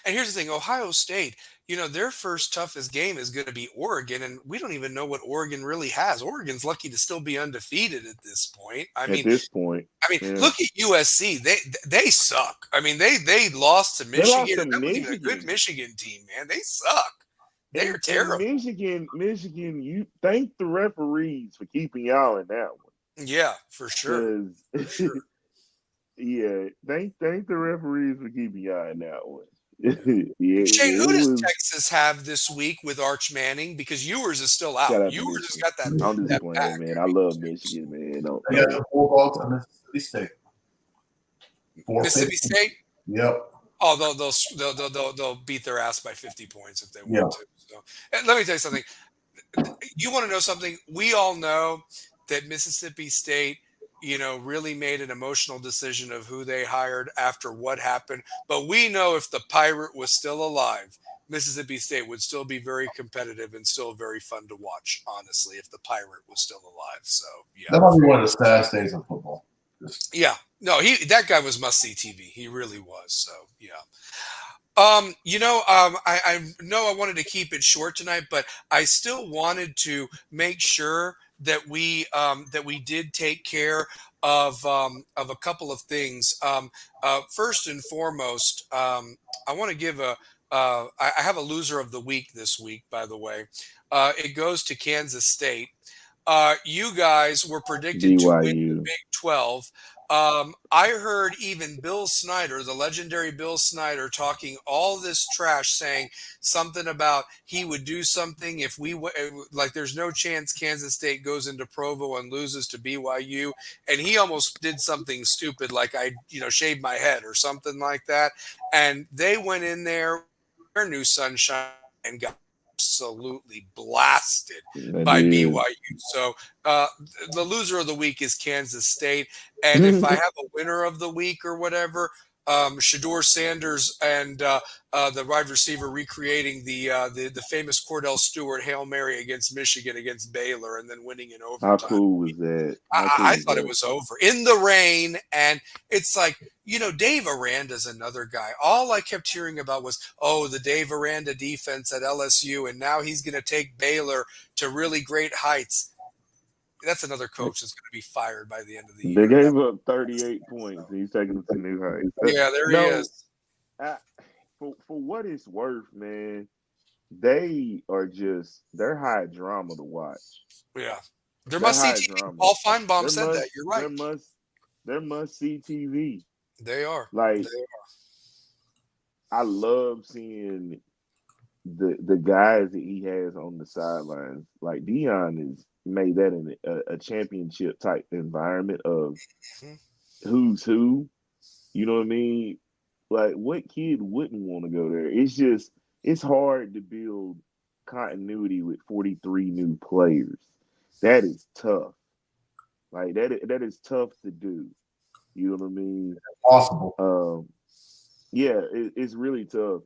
here's the thing, Ohio State, their first toughest game is going to be Oregon, and we don't even know what Oregon really has. Oregon's lucky to still be undefeated at this point. Look at USC. They suck. I mean, they lost to Michigan. That wasn't even a good Michigan team, man. They suck. They're terrible. Michigan, you thank the referees for keeping y'all in that one. Yeah, for sure. Yeah, thank the referees for keeping y'all in that one. Shane, who does Texas have this week with Arch Manning? Because Ewers is still out. Ewers has got that. I'm just playing, man. I love Michigan, man. They got the Bulldogs and Mississippi State. Mississippi State. Yep. Oh, they'll beat their ass by 50 points if they want to. So, and let me tell you something. You want to know something? We all know that Mississippi State, really made an emotional decision of who they hired after what happened. But we know if the Pirate was still alive, Mississippi State would still be very competitive and still very fun to watch, honestly, if the Pirate was still alive. So, yeah. That might be one of the saddest days of football. Yeah. No, that guy was must-see TV. He really was. So, yeah. I know I wanted to keep it short tonight, but I still wanted to make sure that we did take care of a couple of things. First and foremost, I want to give I have a loser of the week this week, by the way. It goes to Kansas State. You guys were predicted to win the Big 12. I heard even Bill Snyder, the legendary Bill Snyder, talking all this trash, saying something about he would do something if there's no chance Kansas State goes into Provo and loses to BYU. And he almost did something stupid, like I shaved my head or something like that. And they went in there, their new sunshine, and got absolutely blasted That by is. BYU. So the loser of the week is Kansas State. And if I have a winner of the week or whatever, Shador Sanders and the wide receiver recreating the famous Cordell Stewart Hail Mary against Michigan against Baylor and then winning in overtime. How cool was that? How cool I was thought that? it was over in the rain, and it's like, Dave Aranda's another guy. All I kept hearing about was, the Dave Aranda defense at LSU, and now he's going to take Baylor to really great heights. That's another coach that's going to be fired by the end of the They year. gave up 38 points. He's taking them to new heights. Yeah, there he is. For what it's worth, man, they're high drama to watch. Yeah. There must see TV. Paul Feinbaum said that. You're right. There must see TV. They are. Like, I love seeing the guys that he has on the sidelines. Like, Dion has made that in a championship type environment of who's who. You know what I mean? Like, what kid wouldn't want to go there? It's hard to build continuity with 43 new players. That is tough. Like, that is tough to do. You know what I mean? Possible. Yeah, it's really tough.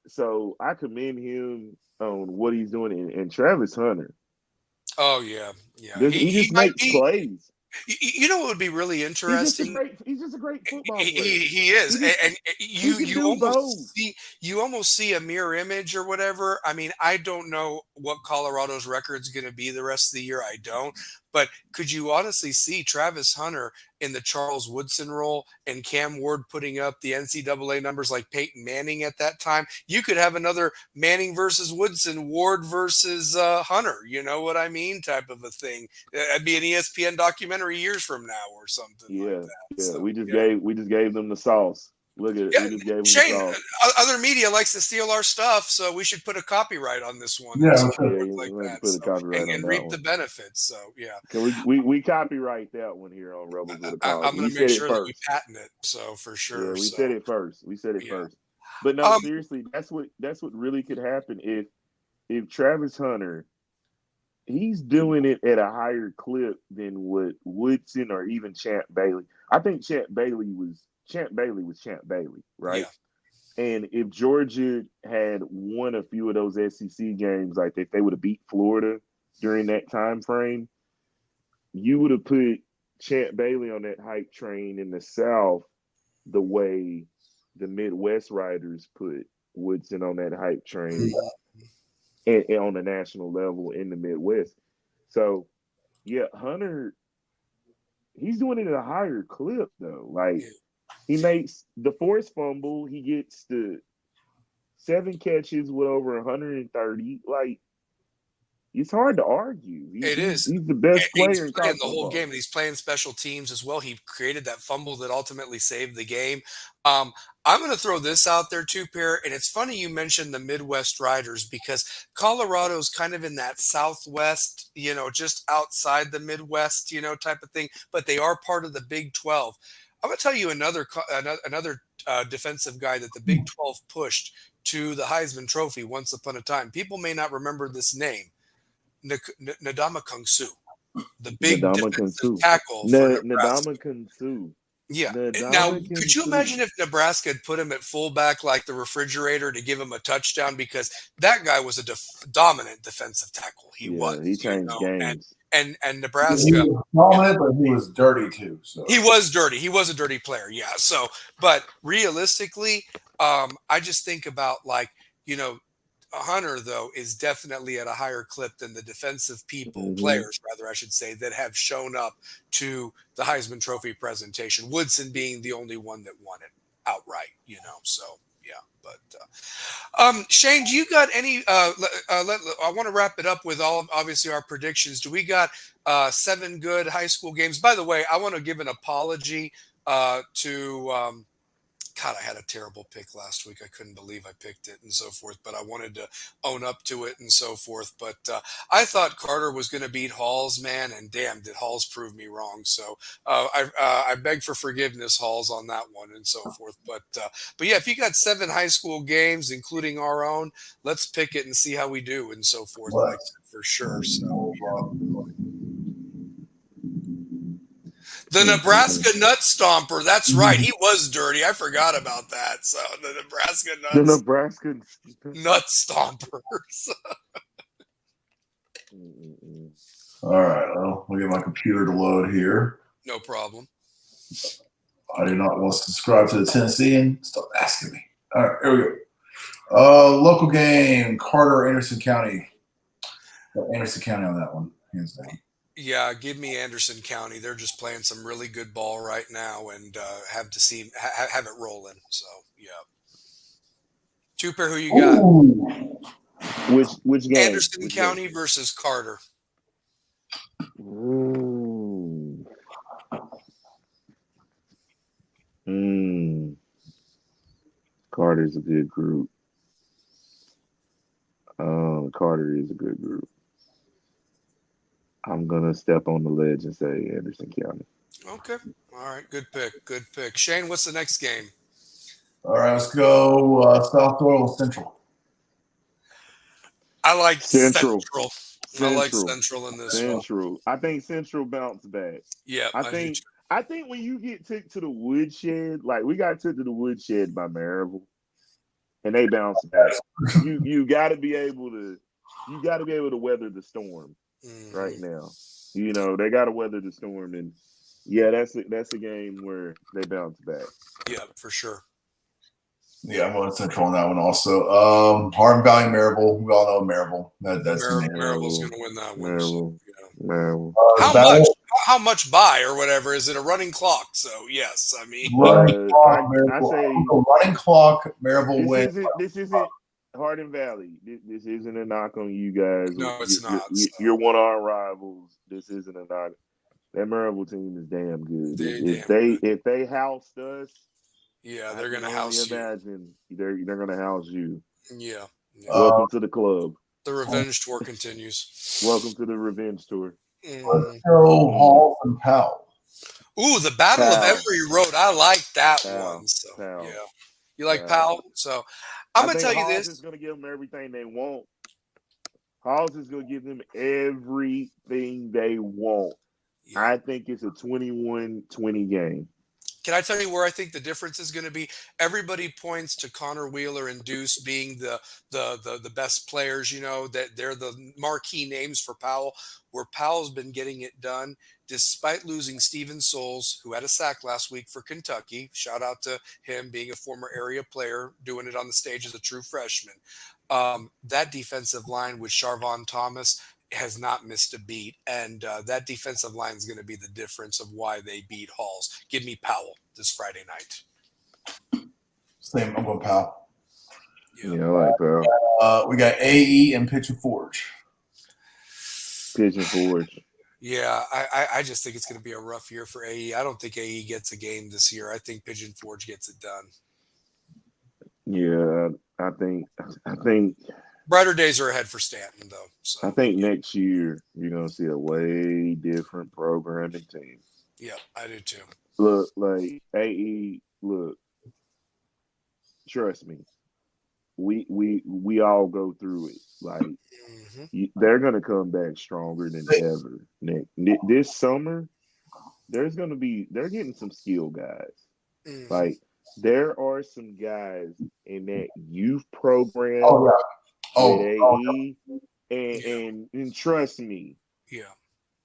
So I commend him on what he's doing, and Travis Hunter. Oh yeah, yeah. He just makes plays. You know what would be really interesting? He's just a great football player. He is, and you almost see a mirror image or whatever. I mean, I don't know what Colorado's record's going to be the rest of the year. I don't. But could you honestly see Travis Hunter in the Charles Woodson role and Cam Ward putting up the NCAA numbers like Peyton Manning at that time? You could have another Manning versus Woodson, Ward versus Hunter. You know what I mean? Type of a thing. It'd be an ESPN documentary years from now or something like that. Yeah, so, we just gave them the sauce. Look at it. We just gave them Shane, the sauce. Other media likes to steal our stuff, so we should put a copyright on this one. Yeah, put a copyright and on reap that the benefits. So yeah, can we copyright that one here on Rebels with a Cause? I'm going to make sure that we patent it. So for sure. Yeah, we said it first. First. But no, seriously, that's what really could happen if Travis Hunter, he's doing it at a higher clip than what Woodson or even Champ Bailey. I think Champ Bailey was Champ Bailey, right? Yeah. And if Georgia had won a few of those SEC games, like if they would have beat Florida during that time frame, you would have put Champ Bailey on that hype train in the South the way the Midwest writers put Woodson on that hype train and on the national level in the Midwest. So, yeah, Hunter, he's doing it at a higher clip, though. Like, he makes the forced fumble. He gets the 7 catches with over 130. Like, it's hard to argue. He's the best player in college the whole football. game. He's playing special teams as well. He created that fumble that ultimately saved the game. I'm going to throw this out there too, Pierre. And it's funny you mentioned the Midwest Riders because Colorado's kind of in that Southwest, just outside the Midwest, type of thing. But they are part of the Big 12. I'm going to tell you another defensive guy that the Big 12 pushed to the Heisman Trophy once upon a time. People may not remember this name. Ndamukong Suh, the big defensive tackle for Nebraska. Ndamukong Suh. Yeah. Now, could you imagine if Nebraska had put him at fullback like the refrigerator to give him a touchdown? Because that guy was a dominant defensive tackle. He changed games. And Nebraska. He was dominant, but he was dirty too. So. He was dirty. He was a dirty player. Yeah. So, but realistically, I just think about Hunter, though, is definitely at a higher clip than the defensive players, rather, I should say, that have shown up to the Heisman Trophy presentation. Woodson being the only one that won it outright, So, yeah. But Shane, do you got any? I want to wrap it up with obviously our predictions. Do we got 7 good high school games? By the way, I want to give an apology to God, I had a terrible pick last week. I couldn't believe I picked it and so forth, but I wanted to own up to it and so forth. But I thought Carter was going to beat Halls, man, and damn, did Halls prove me wrong. So I beg for forgiveness, Halls, on that one and so forth. But yeah, if you got 7 high school games, including our own, let's pick it and see how we do and so forth, like for sure. So. The Nebraska Nut Stomper. That's right. He was dirty. I forgot about that. So the Nebraska Nut Stompers. All right. Well, we'll get my computer to load here. No problem. I do not want to subscribe to the Tennessean. Stop asking me. All right. Here we go. Local game, Carter, Anderson County. Anderson County on that one. Hands down. Yeah, give me Anderson County. They're just playing some really good ball right now, and have it rolling. So yeah. Two-pair, who you got? Ooh. Which game? Anderson County versus Carter. Ooh. Carter's a good group. Carter is a good group. I'm going to step on the ledge and say Anderson County. Okay. All right. Good pick. Good pick. Shane, what's the next game? All right, let's go South Doyle Central. I like Central. I like Central in this one. Central. I think Central bounced back. Yeah. I think when you get took to the woodshed, like we got took to the woodshed by Maryville, and they bounced back. you got to be able to weather the storm right now. You know, they got to weather the storm, and yeah, that's a game where they bounce back. Yeah, for sure. Yeah, I'm going Central on that one also. Hardin Valley, Maryville. We all know Maryville. That's Maryville's going to win that one. So, Maryville. How much by or whatever? Is it a running clock? So yes, I mean running clock. I say running clock. Maryville wins. This isn't Hardin Valley. This isn't a knock on you guys. No, it's not. You're one of our rivals. This isn't a knock. That Maryville team is damn good. If they housed us, yeah, they're gonna house you. Imagine they're gonna house you. Yeah. Welcome to the club. The revenge tour continues. Welcome to the revenge tour. Let's go Hall and Powell. Ooh, the Battle of Every Road. I like that one. So Powell. yeah, you like Powell? So I'm gonna tell you this. Halls is gonna give them everything they want. Halls is gonna give them everything they want. Yeah. I think it's a 21-20 game. Can I tell you where I think the difference is going to be? Everybody points to Connor Wheeler and Deuce being the best players, you know, that they're the marquee names for Powell, where Powell's been getting it done despite losing Steven Souls, who had a sack last week for Kentucky. Shout out to him being a former area player, doing it on the stage as a true freshman. That defensive line with Charvon Thomas has not missed a beat, and that defensive line is going to be the difference of why they beat Halls. Give me Powell this Friday night. Same, I'm going Powell. Yeah, I like Powell. We got AE and Pigeon Forge. Pigeon Forge. Yeah, I just think it's going to be a rough year for AE. I don't think AE gets a game this year. I think Pigeon Forge gets it done. Yeah, I think brighter days are ahead for Stanton, though. So, I think next year you're going to see a way different programming team. Yeah, I do too. Look, like AE, look, trust me, we all go through it. Like they're going to come back stronger than ever. This summer, they're getting some skill guys. Like there are some guys in that youth program. And trust me,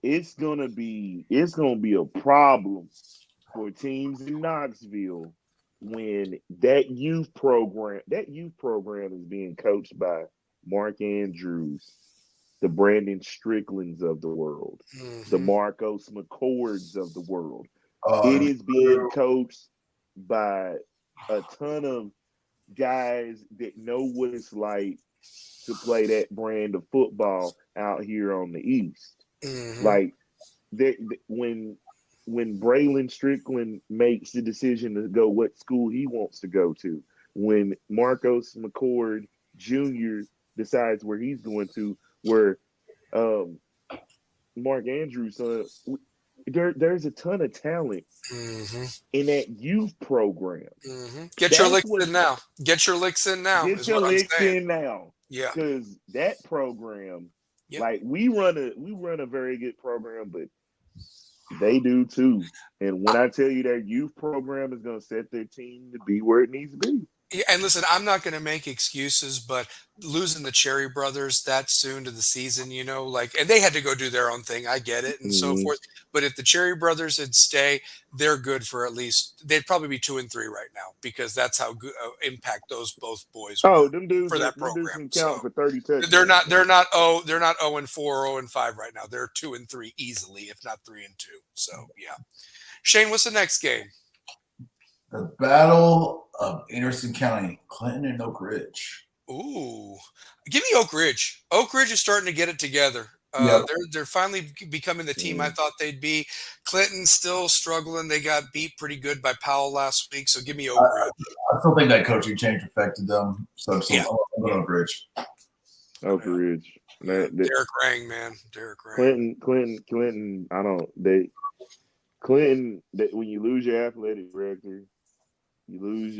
it's gonna be a problem for teams in Knoxville when that youth program is being coached by Mark Andrews, the Brandon Stricklands of the world, the Marcos McCords of the world. It is being coached by a ton of guys that know what it's like to play that brand of football out here on the East. Like when when Braylon Strickland makes the decision to go what school he wants to go to, when Marcos McCord Jr. decides where he's going to, where Mark Andrews' son, there's a ton of talent in that youth program. Get your licks in now. Get your licks in now. Get your licks in now. Yeah, because that program, like we run a very good program, but they do too. And when I tell you that youth program is going to set their team to be where it needs to be. Yeah, and listen, I'm not going to make excuses, but losing the Cherry brothers that soon to the season, you know, like, and they had to go do their own thing. I get it, and so forth. But if the Cherry brothers would stay, they're good for at least. They'd probably be 2-3 right now because that's how good impact those both boys. Them dudes for that them program. Dudes can count for 30 touchdowns. They're not 0-4 or 0-5 right now. They're 2-3 easily, if not 3-2. So yeah, Shane, what's the next game? The Battle of Anderson County, Clinton and Oak Ridge. Ooh, give me Oak Ridge. Oak Ridge is starting to get it together. They're finally becoming the team I thought they'd be. Clinton still struggling. They got beat pretty good by Powell last week. So give me Oak Ridge. I still think that coaching change affected them. So yeah. Oak Ridge. Oak Ridge. Derek Rang, man. Derek Rang. Clinton. When you lose your athletic director, you lose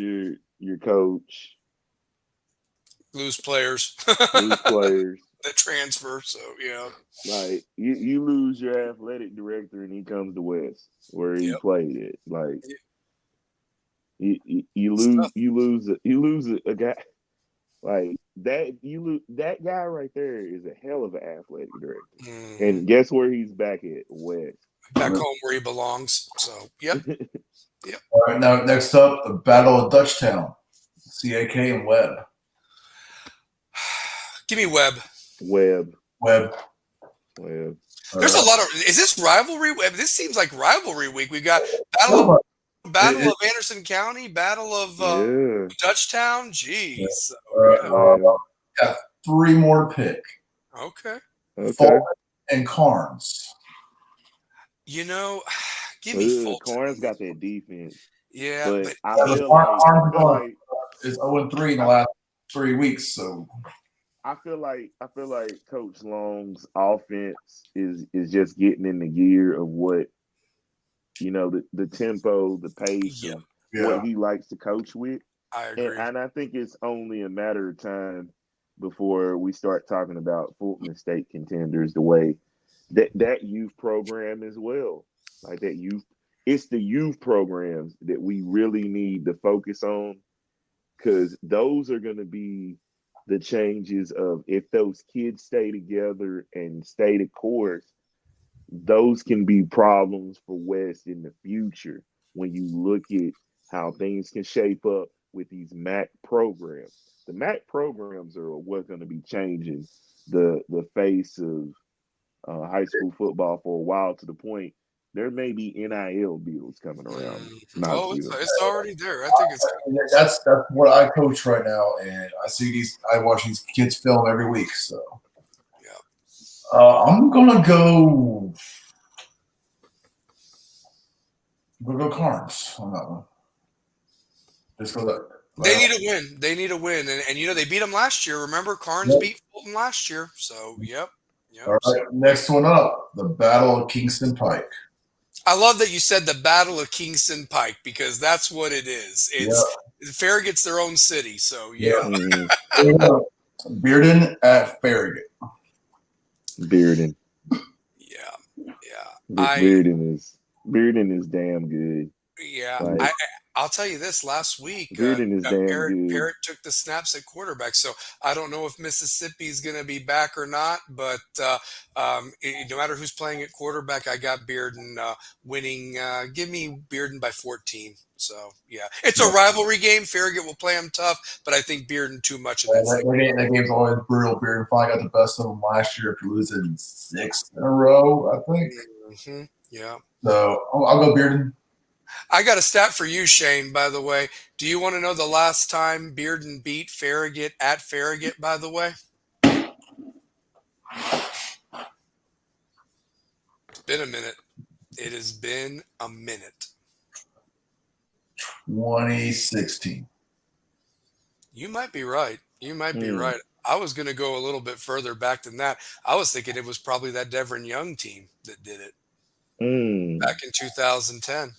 your coach. Lose players. That transfer, so yeah. Like you lose your athletic director and he comes to West where he played it. Like you lose a guy like that. That guy right there is a hell of an athletic director. And guess where he's back at? West. Back home where he belongs. So yep. All right, now next up, the Battle of Dutchtown. CAK and Webb. Give me Webb. Webb. There's a lot of. Is this rivalry? This seems like rivalry week. We've got Battle of Anderson County, Battle of Dutchtown. Jeez. Got 3 more to pick. Okay. Fulton and Carnes. You know, give me Fulton. Carnes got that defense. Yeah, but I feel like is 0-3 in the last 3 weeks. So I feel like Coach Long's offense is just getting in the gear of what the tempo, the pace, of what he likes to coach with. I agree, and I think it's only a matter of time before we start talking about Fulton State contenders the way that youth program as well. Like that youth, it's the youth programs that we really need to focus on because those are going to be the changes of if those kids stay together and stay the course, those can be problems for West in the future when you look at how things can shape up with these MAC programs. The MAC programs are what's going to be changing the face of high school football for a while to the point there may be NIL deals coming around. It's already there. I think it's that's what I coach right now, and I watch these kids film every week. So I'm gonna go Carnes on that one. Just for that. They need a win. They need a win, and they beat them last year. Remember, Carnes beat Fulton last year. So yep. All right, next one up, the Battle of Kingston Pike. I love that you said the Battle of Kingston Pike because that's what it is. It's Farragut's their own city, so Bearden at Farragut. Bearden. Bearden is damn good. Yeah, I'll tell you this. Last week, Bearden is damn good. Parrott took the snaps at quarterback, so I don't know if Mississippi's going to be back or not. But no matter who's playing at quarterback, I got Bearden winning. Give me Bearden by 14. So it's a rivalry game. Farragut will play them tough, but I think Bearden too much of that game's always brutal. Bearden finally got the best of them last year after losing 6 in a row, I think. Mm-hmm. Yeah. So I'll go Bearden. I got a stat for you, Shane, by the way. Do you want to know the last time Bearden beat Farragut at Farragut, by the way? It's been a minute. It has been a minute. 2016. You might be right. You might be right. I was going to go a little bit further back than that. I was thinking it was probably that Devin Young team that did it back in 2010.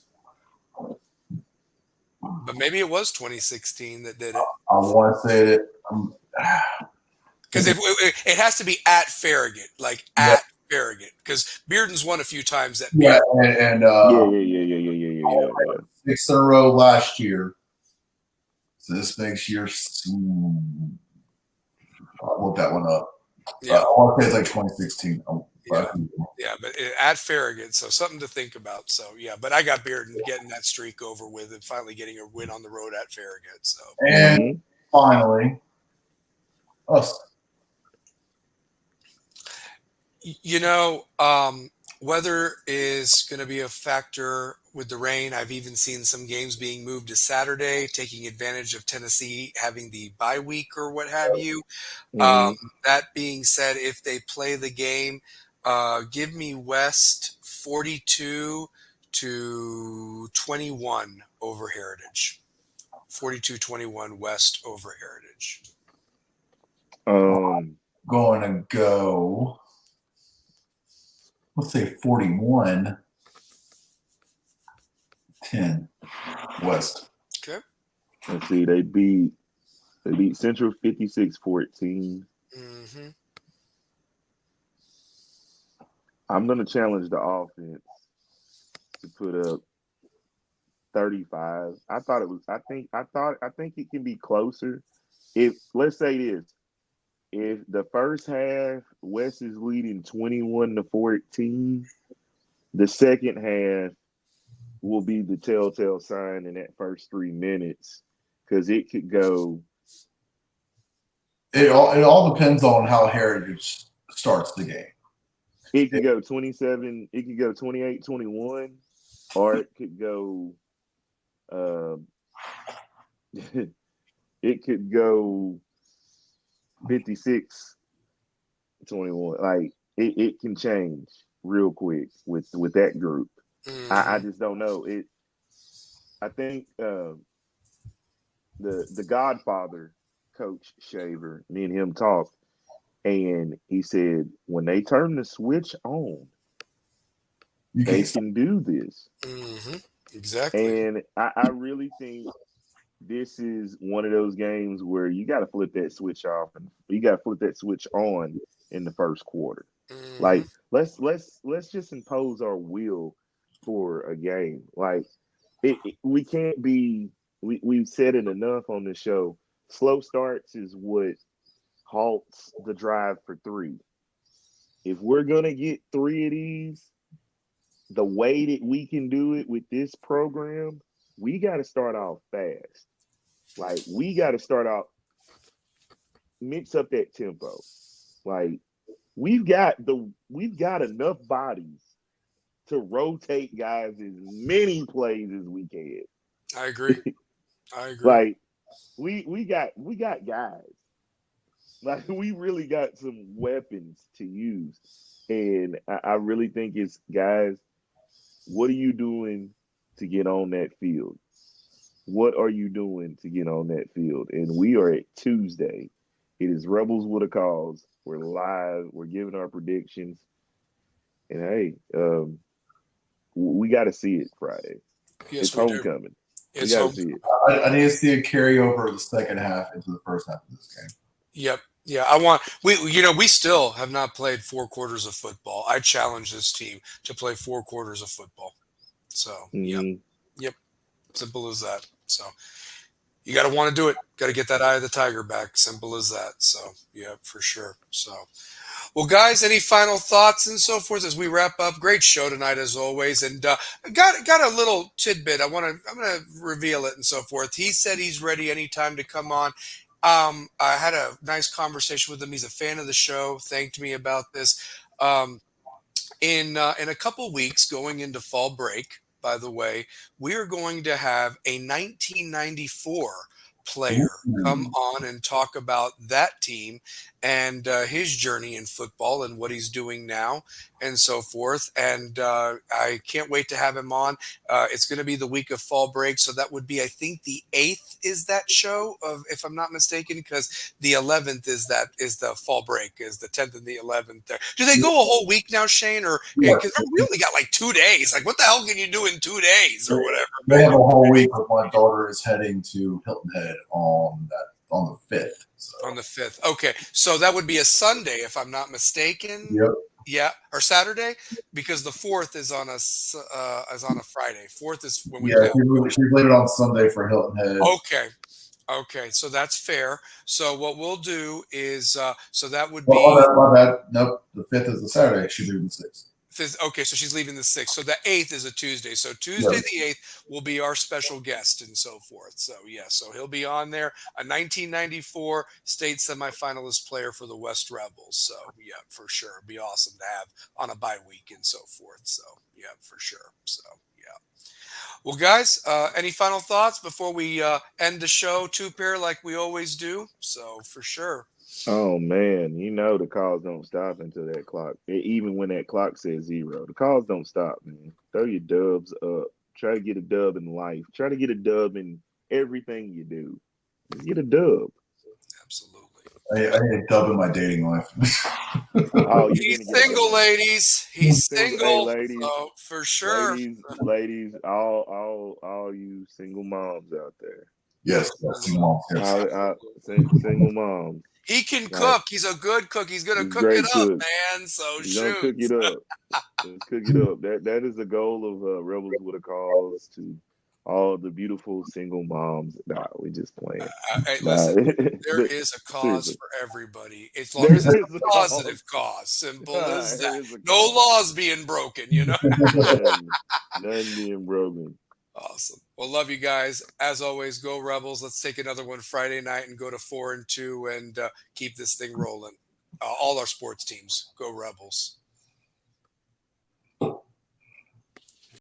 But maybe it was 2016 that did it. I want to say that. Because it has to be at Farragut, like at Farragut. Because Bearden's won a few times at Yeah, Bearden. Yeah. 6 in a row last year. So this next year, I'll look that one up. Yeah. I want to say it's like 2016. Yeah, but at Farragut, so something to think about. So yeah, but I got Bearden getting that streak over with and finally getting a win on the road at Farragut. So and finally, us. You know, weather is going to be a factor with the rain. I've even seen some games being moved to Saturday, taking advantage of Tennessee having the bye week or what have you. That being said, if they play the game, give me West 42-21 over Heritage. 42-21 West over Heritage. Going to go. Let's say 41-10 West. Okay. Let's see. They beat Central 56-14. I'm gonna challenge the offense to put up 35. I think it can be closer. If let's say this. If the first half West is leading 21-14, the second half will be the telltale sign in that first 3 minutes because it could go. It all depends on how Heritage starts the game. It could go 27. It could go 28-21, or it could go. It could go 56-21. Like it can change real quick with that group. I just don't know. I think the Godfather, Coach Shaver, me and him talked, and he said when they turn the switch on, they can do this. Exactly. And I really think this is one of those games where you got to flip that switch off and you got to flip that switch on in the first quarter. Like let's just impose our will for a game. Like we can't be. We've said it enough on the show. Slow starts is what halts the drive for 3. If we're gonna get 3 of these, the way that we can do it with this program, we got to start off fast. Like we got to start out, mix up that tempo. Like we've got enough bodies to rotate guys as many plays as we can. I agree. Like we got guys. Like we really got some weapons to use. And I really think it's guys, what are you doing to get on that field? What are you doing to get on that field? And we are at Tuesday. It is Rebels with a Cause. We're live. We're giving our predictions. And hey, we got to see it Friday. Yes, it's homecoming. We got to see it. I need to see a carryover of the second half into the first half of this game. Yep. Yeah, we still have not played 4 quarters of football. I challenge this team to play 4 quarters of football. So, Yep. Simple as that. So, you got to want to do it. Got to get that eye of the tiger back. Simple as that. So, yeah, for sure. So, well, guys, any final thoughts and so forth as we wrap up? Great show tonight as always, and got a little tidbit. I'm gonna reveal it and so forth. He said he's ready anytime to come on. I had a nice conversation with him. He's a fan of the show. Thanked me about this. In a couple weeks, going into fall break, by the way, we are going to have a 1994 player come on and talk about that team and his journey in football and what he's doing now and so forth. And I can't wait to have him on. It's going to be the week of fall break. So that would be, I think, the 8th is that show, of, if I'm not mistaken, because the 11th is the fall break, is the 10th and the 11th there. Do they go a whole week now, Shane? Or Yeah. because we only got like 2 days. Like, what the hell can you do in 2 days or whatever? They have a whole week. But my daughter is heading to Hilton Head on the 5th. So. On the 5th. Okay. So that would be a Sunday, if I'm not mistaken. Yep. Yeah, or Saturday, because the 4th is on a Friday. 4th is when we Yeah, she's leaving on Sunday for Hilton Head. Okay, so that's fair. So what we'll do is, so that would be. My bad. Nope, the 5th is a Saturday. She's leaving the 6th. Okay, so she's leaving the 6th. So the 8th is a Tuesday. So Tuesday the 8th will be our special guest and so forth. So yeah, so he'll be on there. A 1994 state semifinalist player for the West Rebels. So yeah, for sure. It'd be awesome to have on a bye week and so forth. So yeah, for sure. So yeah. Well, guys, any final thoughts before we end the show, two-pair, like we always do? So for sure. Oh man, you know the calls don't stop until that clock. Even when that clock says 0, the calls don't stop, man. Throw your dubs up. Try to get a dub in life. Try to get a dub in everything you do. Just get a dub. Absolutely. I need a dub in my dating life. Oh, he's single, ladies. He's single. Hey, ladies, so for sure. Ladies, all you single moms out there. Yes, single moms. He can cook. He's a good cook. He's gonna cook it up, man. So he's gonna cook it up. Let's cook it up. That is the goal of Rebels with a Cause, to all the beautiful single moms. Nah, we just playing. Hey, listen, there is a cause for everybody. As long as it's a positive cause. Simple as that. No laws being broken, you know. None being broken. Awesome. Well, love you guys. As always, go Rebels. Let's take another one Friday night and go to 4-2 and keep this thing rolling. All our sports teams, go Rebels.